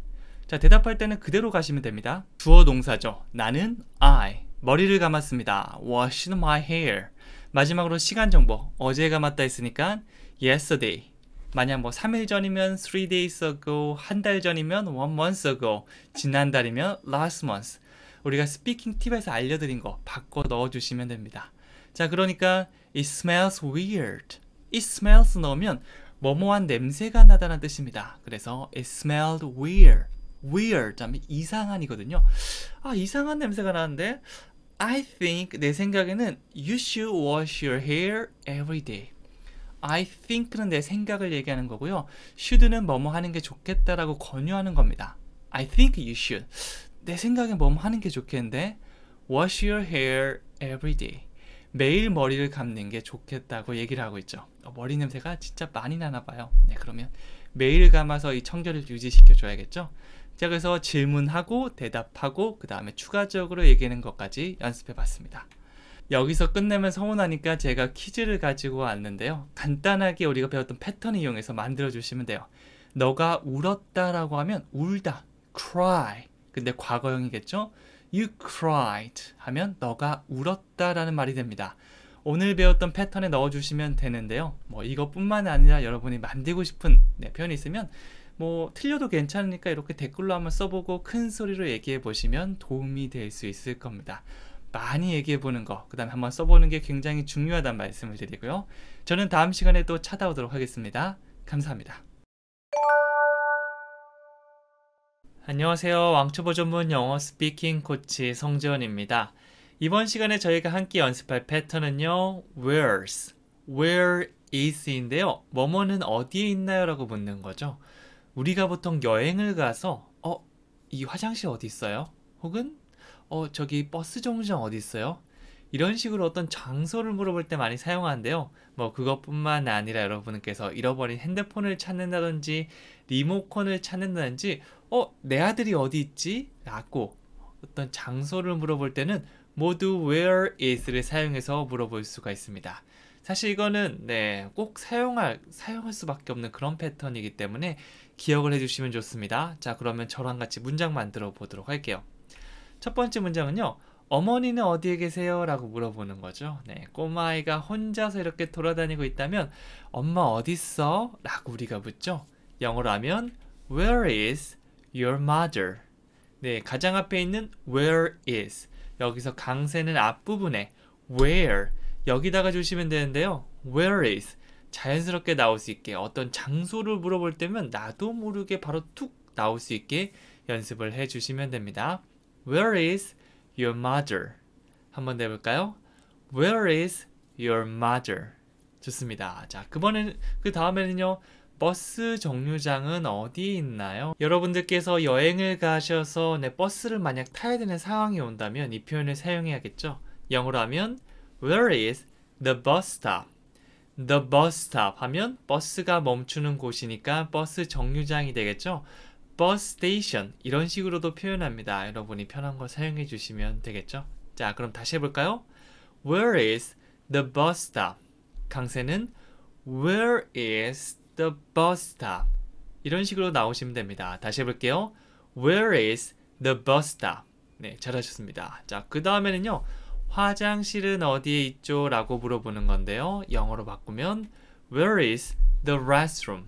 자, 대답할 때는 그대로 가시면 됩니다. 주어 동사죠. 나는 I 머리를 감았습니다. washed my hair. 마지막으로 시간 정보. 어제 감았다 했으니까 yesterday. 만약 3일 전이면 3 days ago, 한 달 전이면 1 month ago, 지난달이면 last month. 우리가 스피킹 팁에서 알려드린 거 바꿔 넣어주시면 됩니다. 자, 그러니까 it smells weird. it smells 넣으면 뭐뭐한 냄새가 나다는 뜻입니다. 그래서 it smelled weird. weird 하면 이상한이거든요. 아, 이상한 냄새가 나는데 I think, 내 생각에는 you should wash your hair every day. I think는 내 생각을 얘기하는 거고요. should는 뭐뭐 하는 게 좋겠다라고 권유하는 겁니다. I think you should. 내 생각엔 뭐뭐 하는 게 좋겠는데 wash your hair every day. 매일 머리를 감는 게 좋겠다고 얘기를 하고 있죠. 머리 냄새가 진짜 많이 나나 봐요. 네, 그러면 매일 감아서 이 청결을 유지시켜 줘야겠죠. 자, 그래서 질문하고 대답하고 그 다음에 추가적으로 얘기하는 것까지 연습해 봤습니다. 여기서 끝내면 서운하니까 제가 퀴즈를 가지고 왔는데요. 간단하게 우리가 배웠던 패턴을 이용해서 만들어 주시면 돼요. 너가 울었다라고 하면 울다, cry. 근데 과거형이겠죠? You cried 하면 너가 울었다라는 말이 됩니다. 오늘 배웠던 패턴에 넣어주시면 되는데요. 이것뿐만 아니라 여러분이 만들고 싶은 표현이 있으면 틀려도 괜찮으니까 이렇게 댓글로 한번 써보고 큰 소리로 얘기해 보시면 도움이 될 수 있을 겁니다. 많이 얘기해 보는 거, 그 다음에 한번 써보는 게 굉장히 중요하다는 말씀을 드리고요. 저는 다음 시간에 또 찾아오도록 하겠습니다. 감사합니다. 안녕하세요. 왕초보 전문 영어 스피킹 코치 성재원입니다. 이번 시간에 저희가 함께 연습할 패턴은요. where's, where is인데요. 뭐뭐는 어디에 있나요? 라고 묻는 거죠. 우리가 보통 여행을 가서 이 화장실 어디 있어요? 혹은 저기 버스 정류장 어디 있어요? 이런 식으로 어떤 장소를 물어볼 때 많이 사용하는데요. 그것뿐만 아니라 여러분께서 잃어버린 핸드폰을 찾는다든지 리모컨을 찾는다든지 내 아들이 어디 있지? 라고 어떤 장소를 물어볼 때는 모두 where is를 사용해서 물어볼 수가 있습니다. 사실 이거는 꼭 사용할 수밖에 없는 그런 패턴이기 때문에 기억을 해주시면 좋습니다. 자, 그러면 저랑 같이 문장 만들어 보도록 할게요. 첫 번째 문장은요. 어머니는 어디에 계세요? 라고 물어보는 거죠. 꼬마아이가 혼자서 이렇게 돌아다니고 있다면 엄마 어디 있어? 라고 우리가 묻죠. 영어로 하면 Where is your mother? 가장 앞에 있는 where is. 여기서 강세는 앞부분에 where 여기다가 주시면 되는데요. Where is 자연스럽게 나올 수 있게 어떤 장소를 물어볼 때면 나도 모르게 바로 툭 나올 수 있게 연습을 해주시면 됩니다. Where is your mother? 한번 더 해볼까요? Where is your mother? 좋습니다. 자, 그 다음에는요. 버스 정류장은 어디에 있나요? 여러분들께서 여행을 가셔서 버스를 만약 타야 되는 상황이 온다면 이 표현을 사용해야겠죠. 영어로 하면 Where is the bus stop? The bus stop 하면 버스가 멈추는 곳이니까 버스 정류장이 되겠죠. bus station 이런 식으로도 표현합니다. 여러분이 편한 거 사용해 주시면 되겠죠. 자, 그럼 다시 해볼까요? Where is the bus stop? 강세는 Where is the bus stop? 이런 식으로 나오시면 됩니다. 다시 해볼게요. Where is the bus stop? 잘하셨습니다. 자, 그 다음에는요. 화장실은 어디에 있죠? 라고 물어보는 건데요. 영어로 바꾸면 Where is the restroom?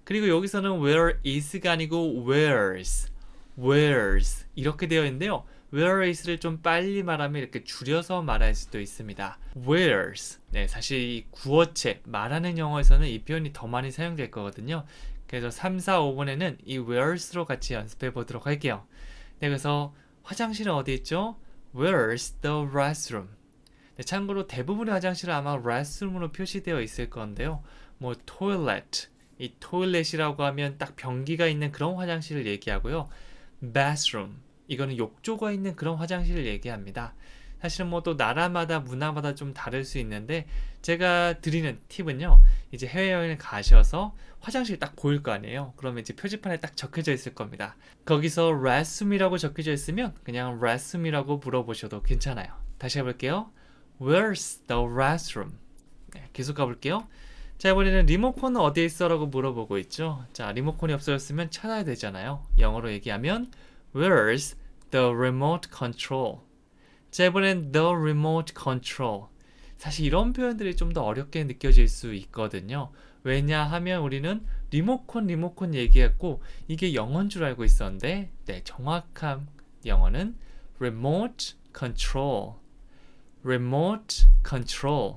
그리고 여기서는 where is가 아니고 where's 이렇게 되어 있는데요. where is를 좀 빨리 말하면 이렇게 줄여서 말할 수도 있습니다. where's 사실 이 구어체 말하는 영어에서는 이 표현이 더 많이 사용될 거거든요. 그래서 3, 4, 5번에는 이 where's로 같이 연습해 보도록 할게요. 그래서 화장실은 어디 있죠? Where's the restroom? 참고로 대부분의 화장실은 아마 restroom으로 표시되어 있을 건데요. 뭐 toilet, 이 toilet이라고 하면 딱 변기가 있는 그런 화장실을 얘기하고요. bathroom, 이거는 욕조가 있는 그런 화장실을 얘기합니다. 사실은 뭐 또 나라마다 문화마다 좀 다를 수 있는데 제가 드리는 팁은요. 이제 해외여행을 가셔서 화장실 딱 보일 거 아니에요. 그러면 이제 표지판에 딱 적혀져 있을 겁니다. 거기서 restroom이라고 적혀져 있으면 그냥 restroom이라고 물어보셔도 괜찮아요. 다시 해볼게요. Where's the restroom? 계속 가볼게요. 자, 이번에는 리모컨은 어디에 있어? 라고 물어보고 있죠. 자, 리모컨이 없어졌으면 찾아야 되잖아요. 영어로 얘기하면 Where's the remote control? 자, 이번엔 the remote control. 사실 이런 표현들이 좀 더 어렵게 느껴질 수 있거든요. 왜냐하면 우리는 리모컨 얘기했고 이게 영어인 줄 알고 있었는데 정확한 영어는 remote control. remote control.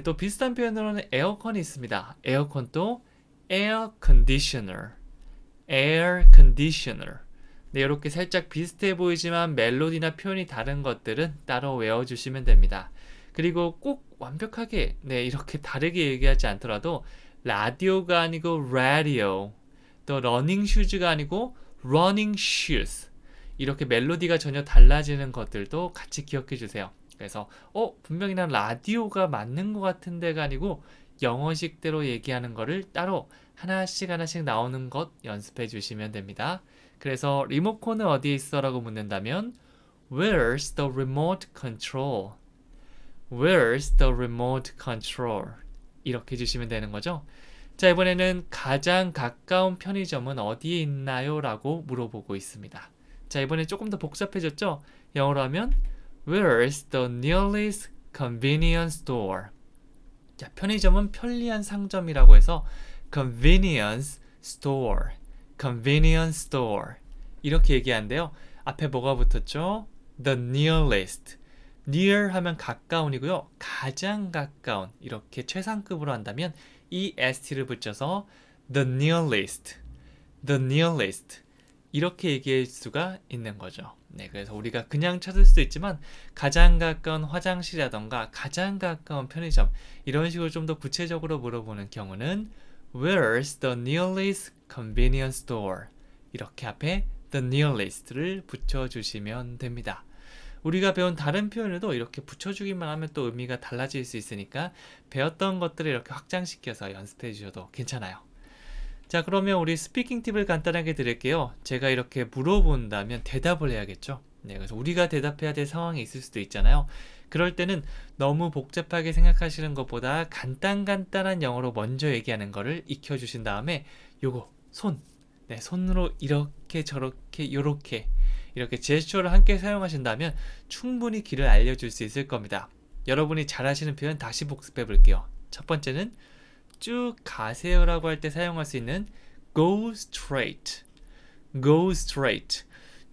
또 비슷한 표현으로는 에어컨이 있습니다. 에어컨도 air conditioner. air conditioner. 이렇게 살짝 비슷해 보이지만 멜로디나 표현이 다른 것들은 따로 외워주시면 됩니다. 그리고 꼭 완벽하게 이렇게 다르게 얘기하지 않더라도 라디오가 아니고 radio, 또 러닝 슈즈가 아니고 running shoes 이렇게 멜로디가 전혀 달라지는 것들도 같이 기억해 주세요. 그래서 분명히 난 라디오가 맞는 것 같은데가 아니고 영어식대로 얘기하는 거를 따로 하나씩 나오는 것 연습해 주시면 됩니다. 그래서 리모컨은 어디에 있어? 라고 묻는다면 Where's the remote control? Where's the remote control? 이렇게 해주시면 되는 거죠. 자, 이번에는 가장 가까운 편의점은 어디에 있나요? 라고 물어보고 있습니다. 자, 이번에 조금 더 복잡해졌죠? 영어로 하면 Where's the nearest convenience store? 자, 편의점은 편리한 상점이라고 해서 convenience store, convenience store 이렇게 얘기하는데요. 앞에 뭐가 붙었죠? The nearest. near 하면 가까운이고요. 가장 가까운 이렇게 최상급으로 한다면 est를 붙여서 the nearest, the nearest 이렇게 얘기할 수가 있는 거죠. 그래서 우리가 그냥 찾을 수도 있지만 가장 가까운 화장실이라던가 가장 가까운 편의점 이런 식으로 좀 더 구체적으로 물어보는 경우는 Where's the nearest convenience store? 이렇게 앞에 the nearest를 붙여주시면 됩니다. 우리가 배운 다른 표현에도 이렇게 붙여주기만 하면 또 의미가 달라질 수 있으니까 배웠던 것들을 이렇게 확장시켜서 연습해 주셔도 괜찮아요. 자, 그러면 우리 스피킹 팁을 간단하게 드릴게요. 제가 이렇게 물어본다면 대답을 해야겠죠. 네, 그래서 우리가 대답해야 될 상황이 있을 수도 있잖아요. 그럴 때는 너무 복잡하게 생각하시는 것보다 간단한 영어로 먼저 얘기하는 거를 익혀주신 다음에 요거 네, 손으로 이렇게 저렇게 요렇게 이렇게 제스처를 함께 사용하신다면 충분히 길을 알려줄 수 있을 겁니다. 여러분이 잘하시는 표현 다시 복습해 볼게요. 첫 번째는 쭉 가세요라고 할 때 사용할 수 있는 go straight, go straight.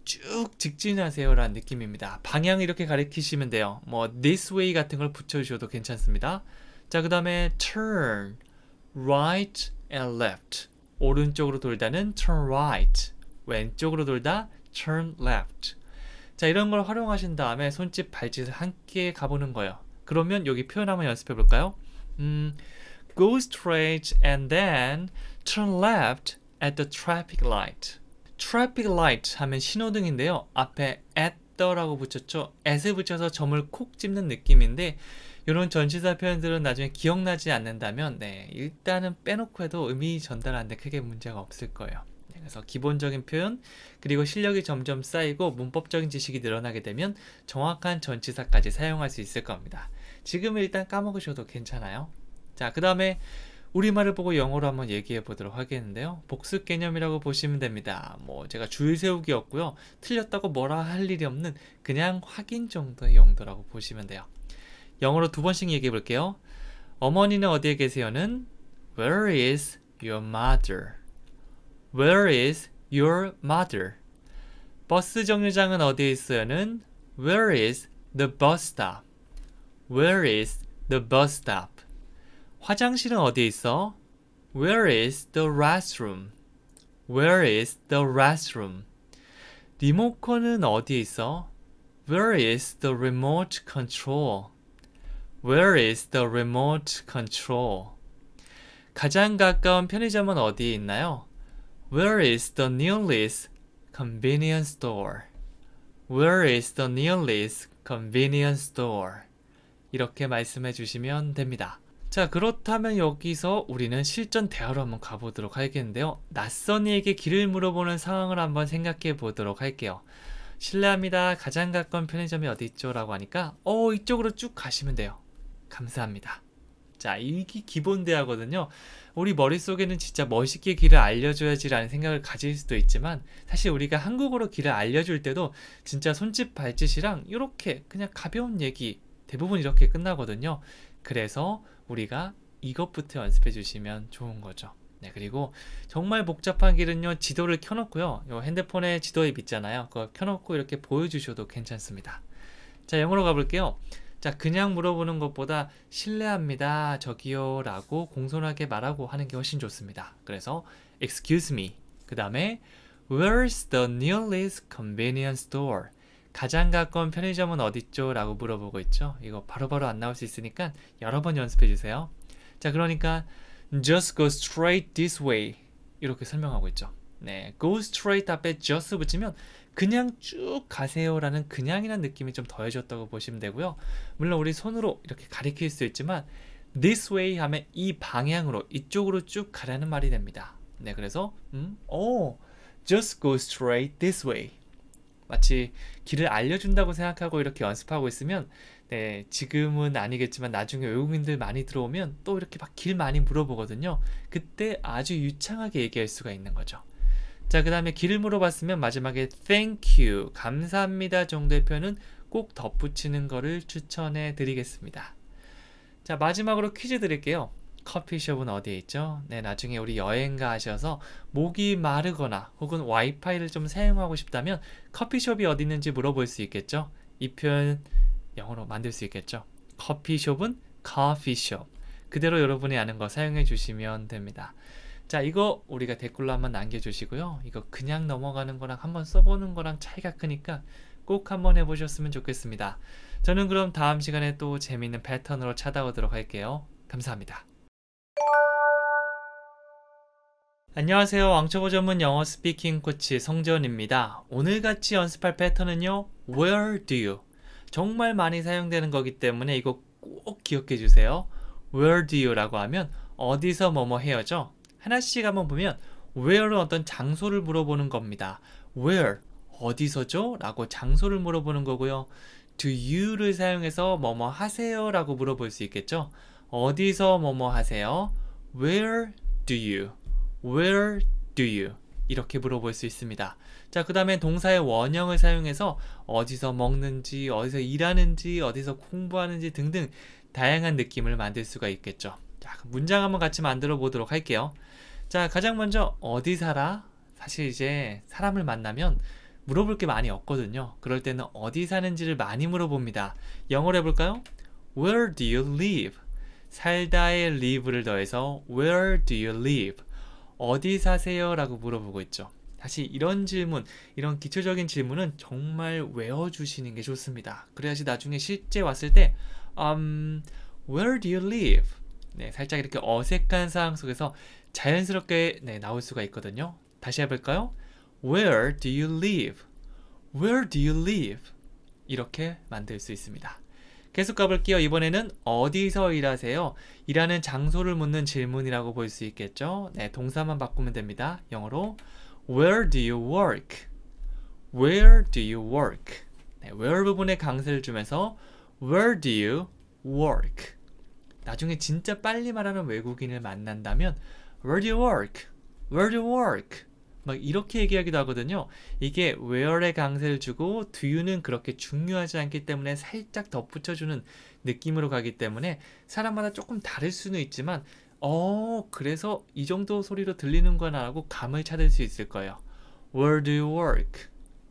쭉 직진하세요라는 느낌입니다. 방향 이렇게 가리키시면 돼요. 뭐 this way 같은 걸 붙여주셔도 괜찮습니다. 자, 그 다음에 turn, right and left. 오른쪽으로 돌다는 turn right, 왼쪽으로 돌다 turn left. 자, 이런 걸 활용하신 다음에 손짓 발짓을 함께 가보는 거예요. 그러면 여기 표현 한번 연습해 볼까요? Go straight and then turn left at the traffic light. traffic light 하면 신호등인데요. 앞에 at the라고 붙였죠. at을 붙여서 점을 콕 집는 느낌인데 이런 전치사 표현들은 나중에 기억나지 않는다면 네, 일단은 빼놓고 해도 의미 전달하는데 크게 문제가 없을 거예요. 네, 그래서 기본적인 표현 그리고 실력이 점점 쌓이고 문법적인 지식이 늘어나게 되면 정확한 전치사까지 사용할 수 있을 겁니다. 지금은 일단 까먹으셔도 괜찮아요. 자, 그 다음에 우리말을 보고 영어로 한번 얘기해 보도록 하겠는데요. 복습 개념이라고 보시면 됩니다. 뭐 제가 줄 세우기였고요. 틀렸다고 뭐라 할 일이 없는 그냥 확인 정도의 용도라고 보시면 돼요. 영어로 두 번씩 얘기해 볼게요. 어머니는 어디에 계세요는 Where is your mother? Where is your mother? 버스 정류장은 어디에 있어요는 Where is the bus stop? Where is the bus stop? 화장실은 어디에 있어? Where is the restroom? Where is the restroom? 리모컨은 어디에 있어? Where is the remote control? Where is the remote control? 가장 가까운 편의점은 어디에 있나요? Where is the nearest convenience store? Where is the nearest convenience store? 이렇게 말씀해 주시면 됩니다. 자, 그렇다면 여기서 우리는 실전 대화로 한번 가보도록 하겠는데요. 낯선 이에게 길을 물어보는 상황을 한번 생각해 보도록 할게요. 실례합니다. 가장 가까운 편의점이 어디 있죠? 라고 하니까 이쪽으로 쭉 가시면 돼요. 감사합니다. 자, 이게 기본 대화거든요. 우리 머릿속에는 진짜 멋있게 길을 알려줘야지라는 생각을 가질 수도 있지만 사실 우리가 한국어로 길을 알려줄 때도 진짜 손짓 발짓이랑 이렇게 그냥 가벼운 얘기 대부분 이렇게 끝나거든요. 그래서 우리가 이것부터 연습해 주시면 좋은 거죠. 네, 그리고 정말 복잡한 길은요, 지도를 켜놓고요, 요 핸드폰에 지도 앱 있잖아요. 그거 켜놓고 이렇게 보여주셔도 괜찮습니다. 자, 영어로 가볼게요. 자, 그냥 물어보는 것보다 실례합니다, 저기요 라고 공손하게 말하고 하는 게 훨씬 좋습니다. 그래서 excuse me, 그 다음에 where's the nearest convenience store? 가장 가까운 편의점은 어딨죠? 라고 물어보고 있죠. 이거 바로바로 안 나올 수 있으니까 여러 번 연습해 주세요. 자, 그러니까 just go straight this way 이렇게 설명하고 있죠. 네, go straight 앞에 just 붙이면 그냥 쭉 가세요 라는 그냥이라는 느낌이 좀 더해졌다고 보시면 되고요. 물론 우리 손으로 이렇게 가리킬 수 있지만 this way 하면 이 방향으로 이쪽으로 쭉 가라는 말이 됩니다. 네, 그래서 just go straight this way. 마치 길을 알려준다고 생각하고 이렇게 연습하고 있으면 네, 지금은 아니겠지만 나중에 외국인들 많이 들어오면 또 이렇게 막 길 많이 물어보거든요. 그때 아주 유창하게 얘기할 수가 있는 거죠. 자, 그 다음에 길을 물어봤으면 마지막에 thank you, 감사합니다 정도의 표현은 꼭 덧붙이는 거를 추천해 드리겠습니다. 자, 마지막으로 퀴즈 드릴게요. 커피숍은 어디에 있죠? 네, 나중에 우리 여행 가셔서 목이 마르거나 혹은 와이파이를 좀 사용하고 싶다면 커피숍이 어디 있는지 물어볼 수 있겠죠? 이 표현 영어로 만들 수 있겠죠? 커피숍은 coffeeshop. 그대로 여러분이 아는 거 사용해 주시면 됩니다. 자, 이거 우리가 댓글로 한번 남겨주시고요. 이거 그냥 넘어가는 거랑 한번 써보는 거랑 차이가 크니까 꼭 한번 해보셨으면 좋겠습니다. 저는 그럼 다음 시간에 또 재미있는 패턴으로 찾아오도록 할게요. 감사합니다. 안녕하세요. 왕초보 전문 영어 스피킹 코치 성재원입니다. 오늘 같이 연습할 패턴은요, Where do you? 정말 많이 사용되는 거기 때문에 이거 꼭 기억해 주세요. Where do you 라고 하면 어디서 뭐뭐 해요죠? 하나씩 한번 보면 Where는 어떤 장소를 물어보는 겁니다. Where, 어디서죠? 라고 장소를 물어보는 거고요. do you를 사용해서 뭐뭐 하세요? 라고 물어볼 수 있겠죠? 어디서 뭐뭐 하세요? Where do you? Where do you? 이렇게 물어볼 수 있습니다. 자, 그 다음에 동사의 원형을 사용해서 어디서 먹는지, 어디서 일하는지, 어디서 공부하는지 등등 다양한 느낌을 만들 수가 있겠죠. 자, 문장 한번 같이 만들어 보도록 할게요. 자, 가장 먼저 어디 살아? 사실 이제 사람을 만나면 물어볼 게 많이 없거든요. 그럴 때는 어디 사는지를 많이 물어봅니다. 영어로 해볼까요? Where do you live? 살다의 live를 더해서 Where do you live? 어디 사세요? 라고 물어보고 있죠. 사실 이런 질문, 이런 기초적인 질문은 정말 외워주시는 게 좋습니다. 그래야지 나중에 실제 왔을 때 Where do you live? 네, 살짝 이렇게 어색한 상황 속에서 자연스럽게 나올 수가 있거든요. 다시 해볼까요? Where do you live? Where do you live? 이렇게 만들 수 있습니다. 계속 가볼게요. 이번에는 어디서 일하세요? 일하는 장소를 묻는 질문이라고 볼 수 있겠죠? 네, 동사만 바꾸면 됩니다. 영어로 Where do you work? Where do you work? 네, where 부분에 강세를 주면서 Where do you work? 나중에 진짜 빨리 말하는 외국인을 만난다면 Where do you work? Where do you work? 막 이렇게 얘기하기도 하거든요. 이게 where에 강세를 주고 do you는 그렇게 중요하지 않기 때문에 살짝 덧붙여주는 느낌으로 가기 때문에 사람마다 조금 다를 수는 있지만 그래서 이 정도 소리로 들리는구나 라고 감을 찾을 수 있을 거예요. Where do you work?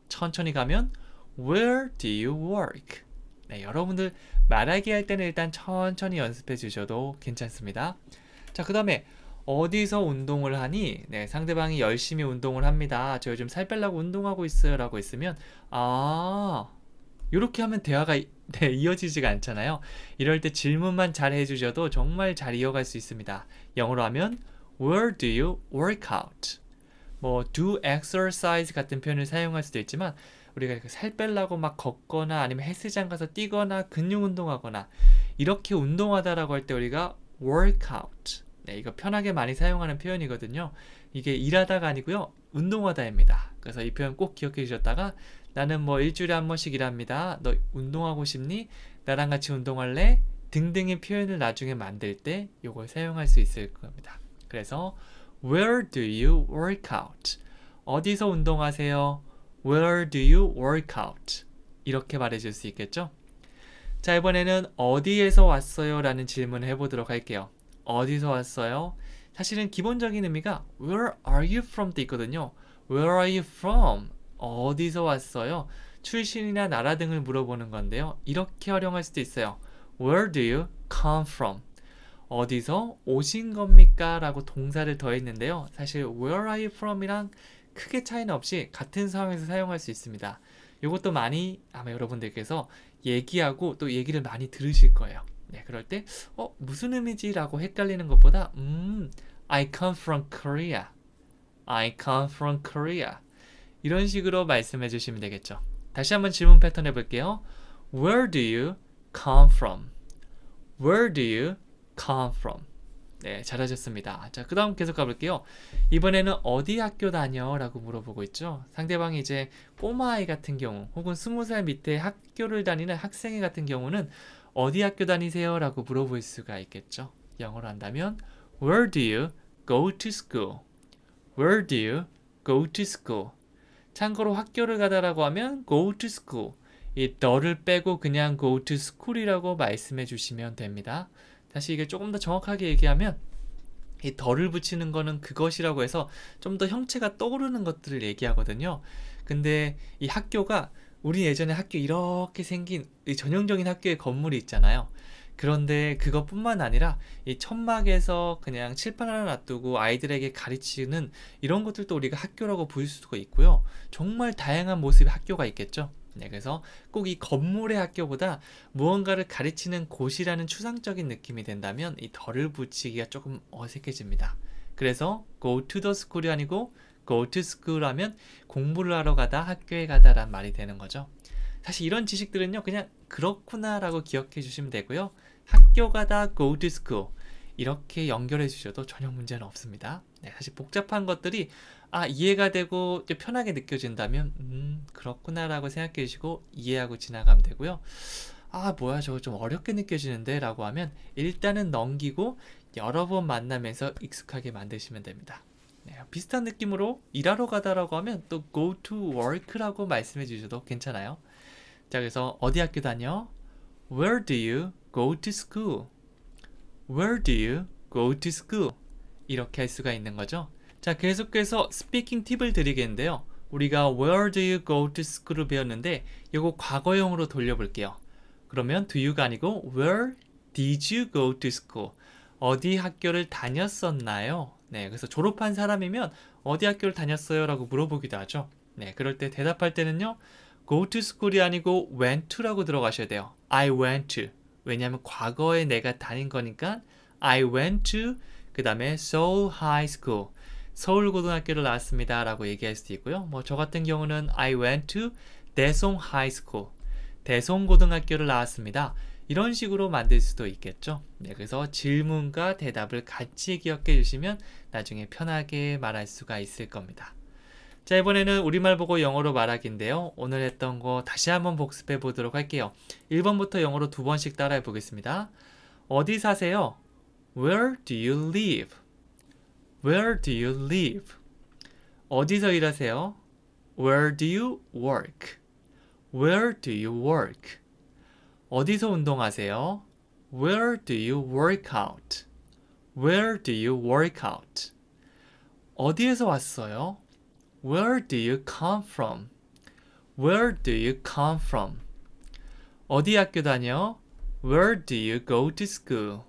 천천히 가면 Where do you work? 네, 여러분들 말하기 할 때는 일단 천천히 연습해 주셔도 괜찮습니다. 자, 그 다음에 어디서 운동을 하니? 네, 상대방이 열심히 운동을 합니다. 저 요즘 살 빼려고 운동하고 있어요 라고 했으면 이렇게 하면 대화가 이어지지가 않잖아요. 이럴 때 질문만 잘 해주셔도 정말 잘 이어갈 수 있습니다. 영어로 하면 Where do you work out? 뭐 do exercise 같은 표현을 사용할 수도 있지만 우리가 살 빼려고 막 걷거나 아니면 헬스장 가서 뛰거나 근육 운동하거나 이렇게 운동하다라고 할 때 우리가 work out. 네, 이거 편하게 많이 사용하는 표현이거든요. 이게 일하다가 아니고요. 운동하다입니다. 그래서 이 표현 꼭 기억해 주셨다가 나는 뭐 일주일에 한 번씩 일합니다. 너 운동하고 싶니? 나랑 같이 운동할래? 등등의 표현을 나중에 만들 때 이걸 사용할 수 있을 겁니다. 그래서 Where do you work out? 어디서 운동하세요? Where do you work out? 이렇게 말해줄 수 있겠죠? 자, 이번에는 어디에서 왔어요? 라는 질문을 해보도록 할게요. 어디서 왔어요? 사실은 기본적인 의미가 Where are you from? 도 있거든요. Where are you from? 어디서 왔어요? 출신이나 나라 등을 물어보는 건데요. 이렇게 활용할 수도 있어요. Where do you come from? 어디서 오신 겁니까? 라고 동사를 더했는데요. 사실 Where are you from? 이랑 크게 차이는 없이 같은 상황에서 사용할 수 있습니다. 이것도 많이 아마 여러분들께서 얘기하고 또 얘기를 많이 들으실 거예요. 네, 그럴 때 무슨 의미지? 라고 헷갈리는 것보다 I come from Korea. I come from Korea. 이런 식으로 말씀해 주시면 되겠죠. 다시 한번 질문 패턴 해볼게요. Where do you come from? Where do you come from? 네, 잘하셨습니다. 자, 그 다음 계속 가볼게요. 이번에는 어디 학교 다녀? 라고 물어보고 있죠. 상대방이 이제 꼬마아이 같은 경우 혹은 20살 밑에 학교를 다니는 학생이 같은 경우는 어디 학교 다니세요? 라고 물어볼 수가 있겠죠. 영어로 한다면 Where do you go to school? Where do you go to school? 참고로 학교를 가다라고 하면 go to school. 이 the를 빼고 그냥 go to school이라고 말씀해 주시면 됩니다. 다시 이게 조금 더 정확하게 얘기하면 이 the를 붙이는 거는 그것이라고 해서 좀 더 형체가 떠오르는 것들을 얘기하거든요. 근데 이 학교가 우리 예전에 학교 이렇게 생긴 이 전형적인 학교의 건물이 있잖아요. 그런데 그것뿐만 아니라 이 천막에서 그냥 칠판 하나 놔두고 아이들에게 가르치는 이런 것들도 우리가 학교라고 볼 수가 있고요. 정말 다양한 모습의 학교가 있겠죠. 네, 그래서 꼭 이 건물의 학교보다 무언가를 가르치는 곳이라는 추상적인 느낌이 된다면 이 덜을 붙이기가 조금 어색해집니다. 그래서 go to the school이 아니고 go to school 하면 공부를 하러 가다, 학교에 가다 라는 말이 되는 거죠. 사실 이런 지식들은요, 그냥 그렇구나 라고 기억해 주시면 되고요. 학교 가다 go to school. 이렇게 연결해 주셔도 전혀 문제는 없습니다. 네, 사실 복잡한 것들이 이해가 되고 좀 편하게 느껴진다면 그렇구나 라고 생각해 주시고 이해하고 지나가면 되고요. 뭐야 저거 좀 어렵게 느껴지는데 라고 하면 일단은 넘기고 여러 번 만나면서 익숙하게 만드시면 됩니다. 네, 비슷한 느낌으로 일하러 가다라고 하면 또 go to work라고 말씀해 주셔도 괜찮아요. 자, 그래서 어디 학교 다녀? Where do you go to school? Where do you go to school? 이렇게 할 수가 있는 거죠. 자, 계속해서 스피킹 팁을 드리겠는데요. 우리가 Where do you go to school을 배웠는데 이거 과거형으로 돌려볼게요. 그러면 do you가 아니고 Where did you go to school? 어디 학교를 다녔었나요? 네, 그래서 졸업한 사람이면 어디 학교를 다녔어요? 라고 물어보기도 하죠. 네, 그럴 때 대답할 때는요. go to school이 아니고 went to라고 들어가셔야 돼요. I went to. 왜냐하면 과거에 내가 다닌 거니까 I went to 그 다음에 Seoul High School. 서울고등학교를 나왔습니다 라고 얘기할 수도 있고요. 저 같은 경우는 I went to Daesung High School. 대송고등학교를 나왔습니다. 이런 식으로 만들 수도 있겠죠. 네, 그래서 질문과 대답을 같이 기억해 주시면 나중에 편하게 말할 수가 있을 겁니다. 자, 이번에는 우리말 보고 영어로 말하기인데요. 오늘 했던 거 다시 한번 복습해 보도록 할게요. 1번부터 영어로 2번씩 따라해 보겠습니다. 어디 사세요? Where do you live? Where do you live? 어디서 일하세요? Where do you work? Where do you work? 어디서 운동하세요? Where do you work out? Where do you work out? 어디에서 왔어요? Where do you come from? Where do you come from? 어디 학교 다녀? Where do you go to school?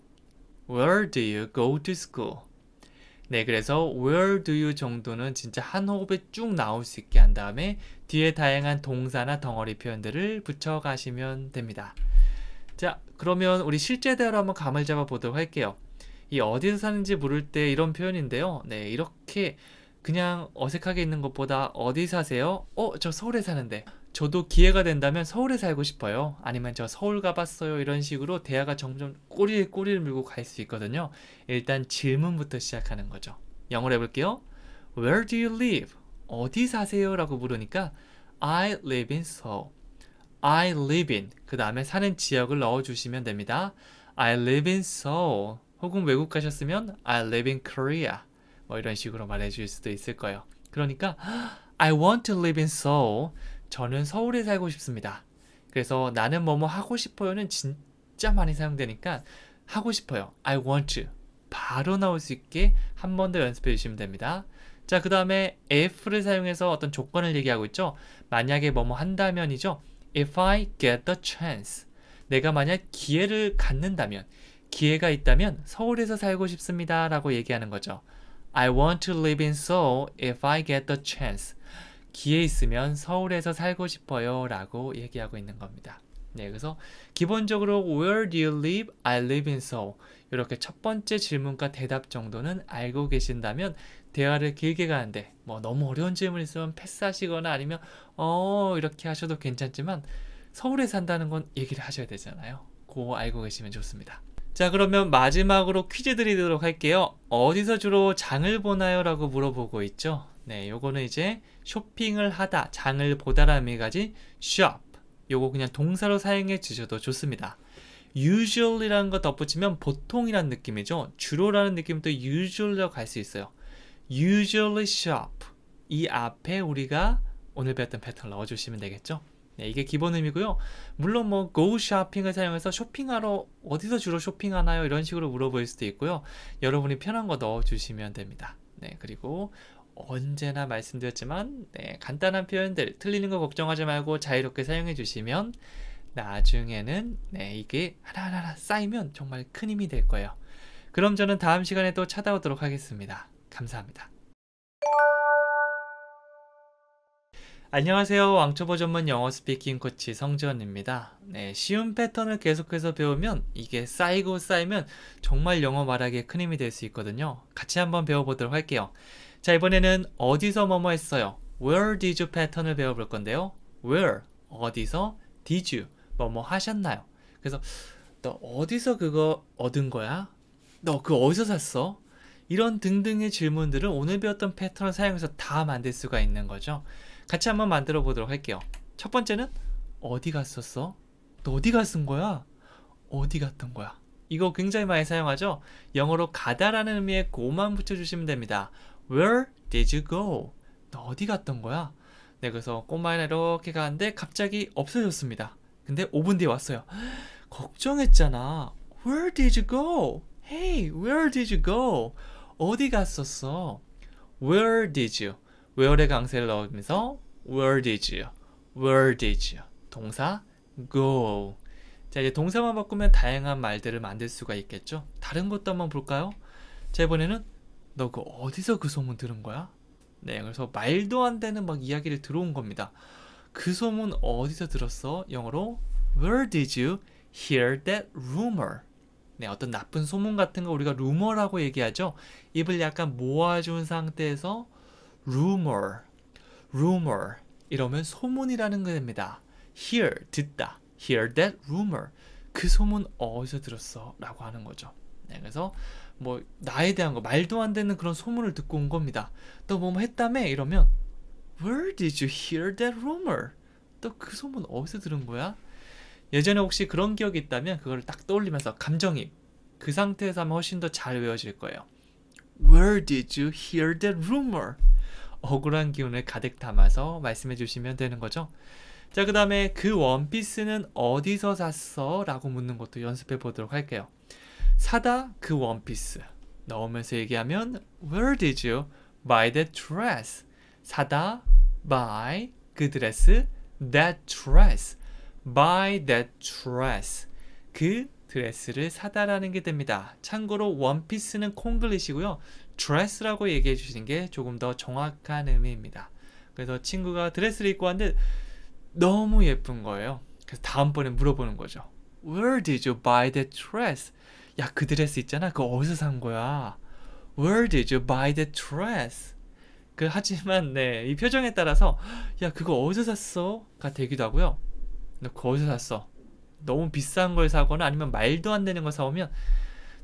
Where do you go to school? 네, 그래서 where do you 정도는 진짜 한 호흡에 쭉 나올 수 있게 한 다음에 뒤에 다양한 동사나 덩어리 표현들을 붙여가시면 됩니다. 자, 그러면 우리 실제 대화로 한번 감을 잡아 보도록 할게요. 이 어디서 사는지 물을 때 이런 표현인데요. 네, 이렇게 그냥 어색하게 있는 것보다 어디 사세요? 저 서울에 사는데. 저도 기회가 된다면 서울에 살고 싶어요. 아니면 저 서울 가봤어요. 이런 식으로 대화가 점점 꼬리를 물고 갈 수 있거든요. 일단 질문부터 시작하는 거죠. 영어로 해볼게요. Where do you live? 어디 사세요? 라고 물으니까 I live in Seoul. I live in 그 다음에 사는 지역을 넣어주시면 됩니다. I live in Seoul. 혹은 외국 가셨으면 I live in Korea. 이런 식으로 말해줄 수도 있을 거예요. 그러니까 I want to live in Seoul. 저는 서울에 살고 싶습니다. 그래서 나는 뭐뭐 하고 싶어요는 진짜 많이 사용되니까 하고 싶어요. I want to. 바로 나올 수 있게 한 번 더 연습해 주시면 됩니다. 자, 그 다음에 if를 사용해서 어떤 조건을 얘기하고 있죠. 만약에 뭐뭐 한다면이죠. If I get the chance. 내가 만약 기회를 갖는다면, 기회가 있다면 서울에서 살고 싶습니다. 라고 얘기하는 거죠. I want to live in Seoul if I get the chance. 기회 있으면 서울에서 살고 싶어요 라고 얘기하고 있는 겁니다. 네, 그래서 기본적으로 Where do you live? I live in Seoul. 이렇게 첫 번째 질문과 대답 정도는 알고 계신다면 대화를 길게 가는데 너무 어려운 질문 있으면 패스하시거나 아니면 이렇게 하셔도 괜찮지만 서울에 산다는 건 얘기를 하셔야 되잖아요. 그거 알고 계시면 좋습니다. 자, 그러면 마지막으로 퀴즈 드리도록 할게요. 어디서 주로 장을 보나요? 라고 물어보고 있죠. 네, 요거는 이제 쇼핑을 하다, 장을 보다라는 의미가 가진 shop. 요거 그냥 동사로 사용해 주셔도 좋습니다. usual이라는 거 덧붙이면 보통이라는 느낌이죠. 주로라는 느낌도 usual로 갈 수 있어요. usually shop. 이 앞에 우리가 오늘 배웠던 패턴 넣어주시면 되겠죠. 네, 이게 기본 의미고요. 물론 go shopping을 사용해서 쇼핑하러 어디서 주로 쇼핑하나요? 이런 식으로 물어볼 수도 있고요. 여러분이 편한 거 넣어주시면 됩니다. 네, 그리고 언제나 말씀드렸지만 간단한 표현들 틀리는 거 걱정하지 말고 자유롭게 사용해 주시면 나중에는 이게 하나하나 쌓이면 정말 큰 힘이 될 거예요. 그럼 저는 다음 시간에 또 찾아오도록 하겠습니다. 감사합니다. 안녕하세요. 왕초보 전문 영어 스피킹 코치 성지원입니다. 쉬운 패턴을 계속해서 배우면 이게 쌓이고 쌓이면 정말 영어 말하기에 큰 힘이 될 수 있거든요. 같이 한번 배워보도록 할게요. 자, 이번에는 어디서 뭐뭐 했어요? Where did you 패턴을 배워볼 건데요. Where, 어디서, did you, 뭐뭐 하셨나요? 그래서 너 어디서 그거 얻은 거야? 너 그거 어디서 샀어? 이런 등등의 질문들을 오늘 배웠던 패턴을 사용해서 다 만들 수가 있는 거죠. 같이 한번 만들어 보도록 할게요. 첫 번째는 어디 갔었어? 너 어디 갔은 거야? 어디 갔던 거야? 이거 굉장히 많이 사용하죠? 영어로 가다라는 의미의 go만 붙여주시면 됩니다. Where did you go? 너 어디 갔던 거야? 네, 그래서 꼬마애가 이렇게 가는데 갑자기 없어졌습니다. 근데 5분 뒤에 왔어요. 걱정했잖아. Where did you go? Hey, where did you go? 어디 갔었어? Where did you? where의 강세를 넣으면서 Where did you? Where did you? 동사 go. 자, 이제 동사만 바꾸면 다양한 말들을 만들 수가 있겠죠. 다른 것도 한번 볼까요? 자, 이번에는 너 그 어디서 그 소문 들은 거야? 네, 그래서 말도 안 되는 막 이야기를 들어온 겁니다. 그 소문 어디서 들었어? 영어로 Where did you hear that rumor? 네, 어떤 나쁜 소문 같은 거 우리가 루머라고 얘기하죠. 입을 약간 모아준 상태에서 rumor, rumor 이러면 소문이라는 거 됩니다. hear, 듣다. hear that rumor. 그 소문 어디서 들었어? 라고 하는 거죠. 네, 그래서 뭐 나에 대한 거 말도 안 되는 그런 소문을 듣고 온 겁니다. 너 뭐 했다며? 이러면 Where did you hear that rumor? 너 그 소문 어디서 들은 거야? 예전에 혹시 그런 기억이 있다면 그걸 딱 떠올리면서 감정입 그 상태에서 하면 훨씬 더 잘 외워질 거예요. Where did you hear that rumor? 억울한 기운을 가득 담아서 말씀해 주시면 되는 거죠. 자, 그 다음에 그 원피스는 어디서 샀어? 라고 묻는 것도 연습해 보도록 할게요. 사다 그 원피스 넣으면서 얘기하면 Where did you buy that dress? 사다 buy 그 드레스 that dress buy that dress 그 드레스를 사다라는 게 됩니다. 참고로 원피스는 콩글리시고요. 드레스라고 얘기해 주시는 게 조금 더 정확한 의미입니다. 그래서 친구가 드레스를 입고 왔는데 너무 예쁜 거예요. 그래서 다음번에 물어보는 거죠. Where did you buy that dress? 야, 그 드레스 있잖아. 그거 어디서 산 거야? Where did you buy that dress? 하지만 네, 이 표정에 따라서 야, 그거 어디서 샀어? 가 되기도 하고요. 너 그거 어디서 샀어? 너무 비싼 걸 사거나 아니면 말도 안 되는 걸 사오면